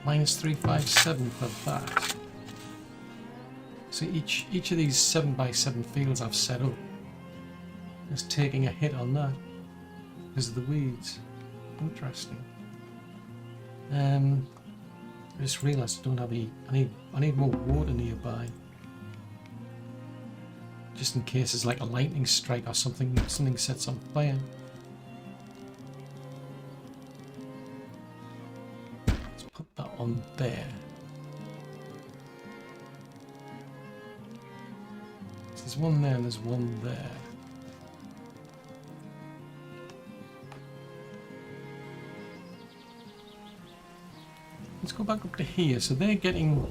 Minus 357 for that. So each of these 7x7 fields I've set up is taking a hit on that because of the weeds. Interesting. I just realised I don't have any. I need more water nearby, just in case there's like a lightning strike or something sets on fire. Let's put that on there. There's one there and there's one there. Let's go back up to here. So they're getting...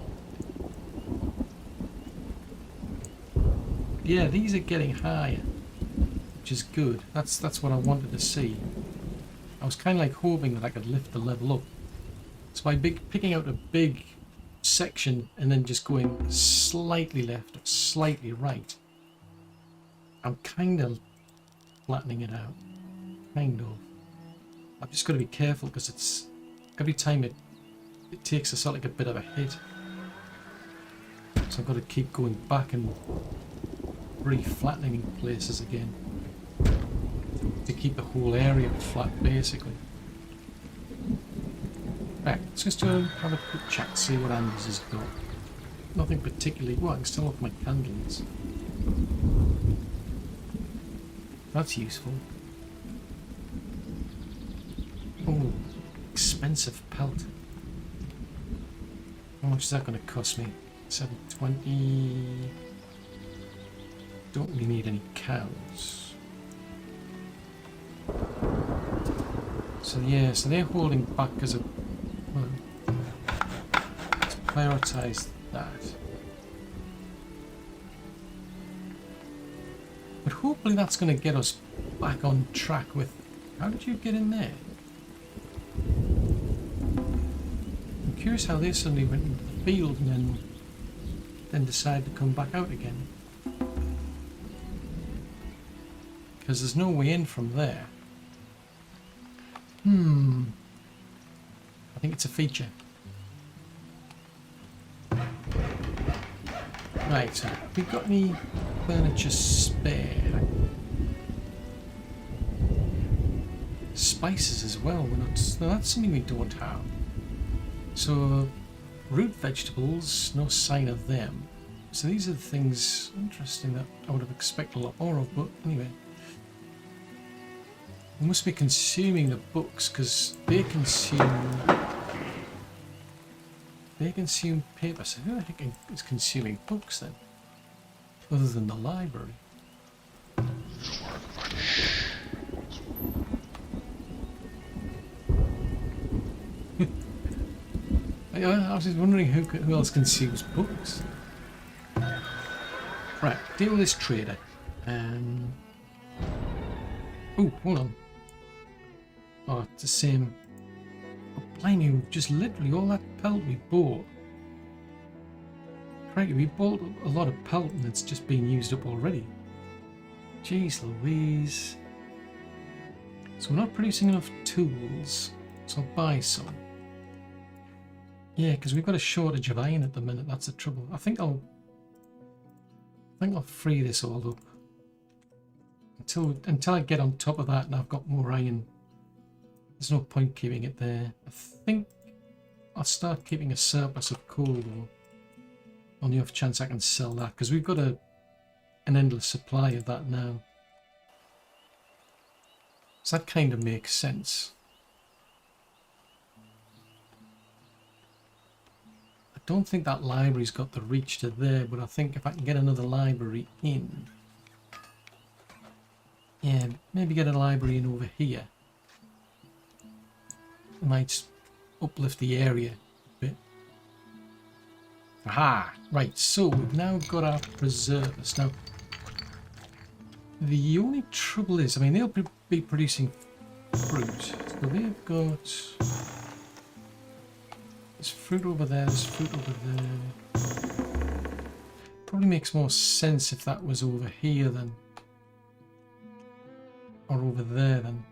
Yeah, these are getting higher, which is good. That's what I wanted to see. I was kind of like hoping that I could lift the level up. So by picking out a big section and then just going slightly left or slightly right, I'm kind of flattening it out. Kind of. I've just got to be careful because it's... Every time it takes a sort of like a bit of a hit. So I've got to keep going back and re-flattening places again to keep the whole area flat, basically. Right, let's just have a quick chat, see what Anders has got. Nothing particularly... Well, I can still off my candles. That's useful. Oh, expensive pelt. How much is that going to cost me? 720. Don't really need any cows. So yeah, so they're holding back because of... Well, let's prioritise that. But hopefully that's going to get us back on track with... How did you get in there? I'm curious how they suddenly went into the field and then decided to come back out again. Because there's no way in from there. I think it's a feature. Right, so have we got any furniture spare? Spices as well. We're not, no, that's something we don't have. So root vegetables, no sign of them. So these are the things interesting that I would have expected a lot more of, but anyway. We must be consuming the books because they consume paper. So who the heck is consuming books then? Other than the library. I was just wondering who else consumes books. Right, deal with this trader. Oh, hold on. Oh, it's the same. Oh, blimey, just literally all that pelt we bought. Crikey, we bought a lot of pelt and it's just being used up already. Jeez Louise. So we're not producing enough tools, so I'll buy some. Yeah, because we've got a shortage of iron at the minute, that's the trouble. I think I'll free this all up. Until I get on top of that and I've got more iron. There's no point keeping it there. I think I'll start keeping a surplus of coal though. On the off chance I can sell that, because we've got an endless supply of that now. So that kind of makes sense. I don't think that library's got the reach to there, but I think if I can get another library in... Yeah, maybe get a library in over here. It might uplift the area a bit. Aha! Right, so we've now got our preservers. Now, the only trouble is, I mean, they'll be producing fruit. So they've got... There's fruit over there, there's fruit over there. Probably makes more sense if that was over here then. Or over there then.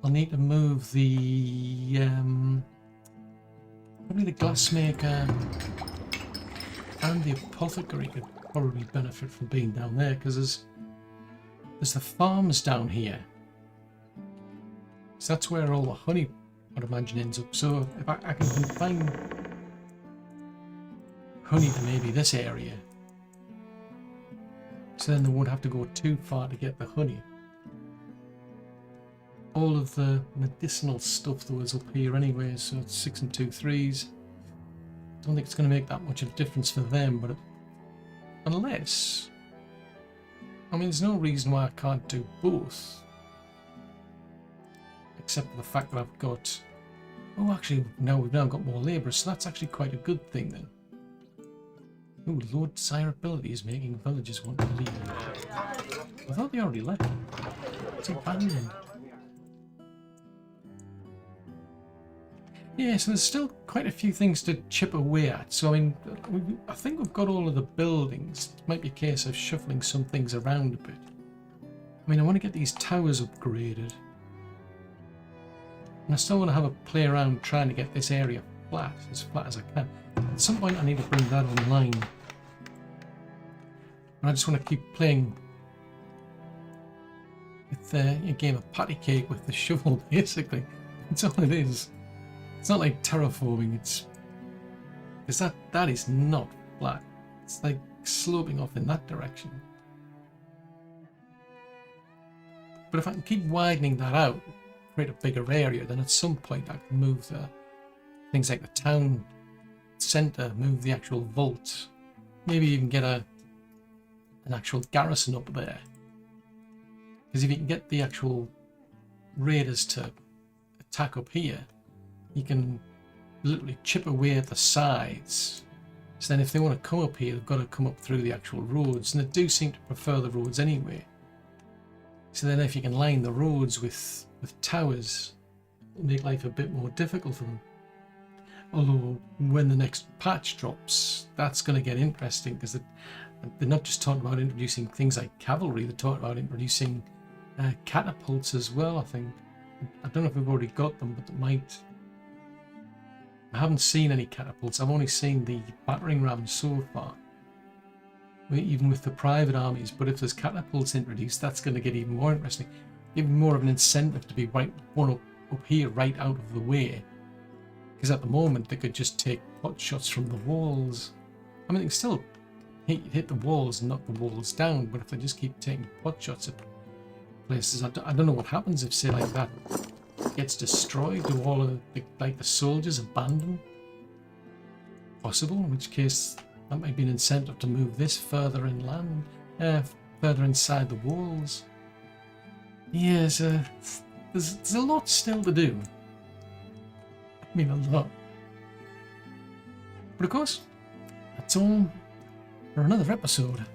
I'll need to move the probably the glassmaker and the apothecary could probably benefit from being down there, because there's the farms down here. So that's where all the honey, I'd imagine, ends up. So if I can confine honey to maybe this area, so then they won't have to go too far to get the honey. All of the medicinal stuff that was up here anyway, so it's 6 and 2 3s. Don't think it's going to make that much of a difference for them, but unless... I mean, there's no reason why I can't do both. Except for the fact that I've got... Oh, actually, no, we've now got more labourers, so that's actually quite a good thing then. Ooh, low desirability is making villagers want to leave. I thought they already left. It's abandoned. Yeah, so there's still quite a few things to chip away at. So, I mean, I think we've got all of the buildings. It might be a case of shuffling some things around a bit. I mean, I want to get these towers upgraded. And I still want to have a play around trying to get this area flat as I can. At some point I need to bring that online. And I just want to keep playing with a game of patty cake with the shovel, basically. That's all it is. It's not like terraforming, it's... Because that is not flat. It's like sloping off in that direction. But if I can keep widening that out, create a bigger area, then at some point I can move the things like the town centre, move the actual vault, maybe even get an actual garrison up there. Because if you can get the actual raiders to attack up here, you can literally chip away at the sides. So then if they want to come up here, they've got to come up through the actual roads, and they do seem to prefer the roads anyway. So then if you can line the roads with towers, it'll make life a bit more difficult for them. Although when the next patch drops, that's going to get interesting, because they're not just talking about introducing things like cavalry, they're talking about introducing catapults as well, I think. I don't know if we've already got them, but they might. I haven't seen any catapults, I've only seen the battering rams so far. Even with the private armies, but if there's catapults introduced, that's going to get even more interesting. Even more of an incentive to be one up here, right out of the way. Because at the moment they could just take pot shots from the walls. I mean, they can still hit the walls and knock the walls down, but if they just keep taking pot shots at places, I don't know what happens if, say, like that gets destroyed. Do all of the soldiers abandon? Possible, in which case that might be an incentive to move this further inland, further inside the walls. Yes, there's a lot still to do. I mean, a lot. But of course, that's all for another episode.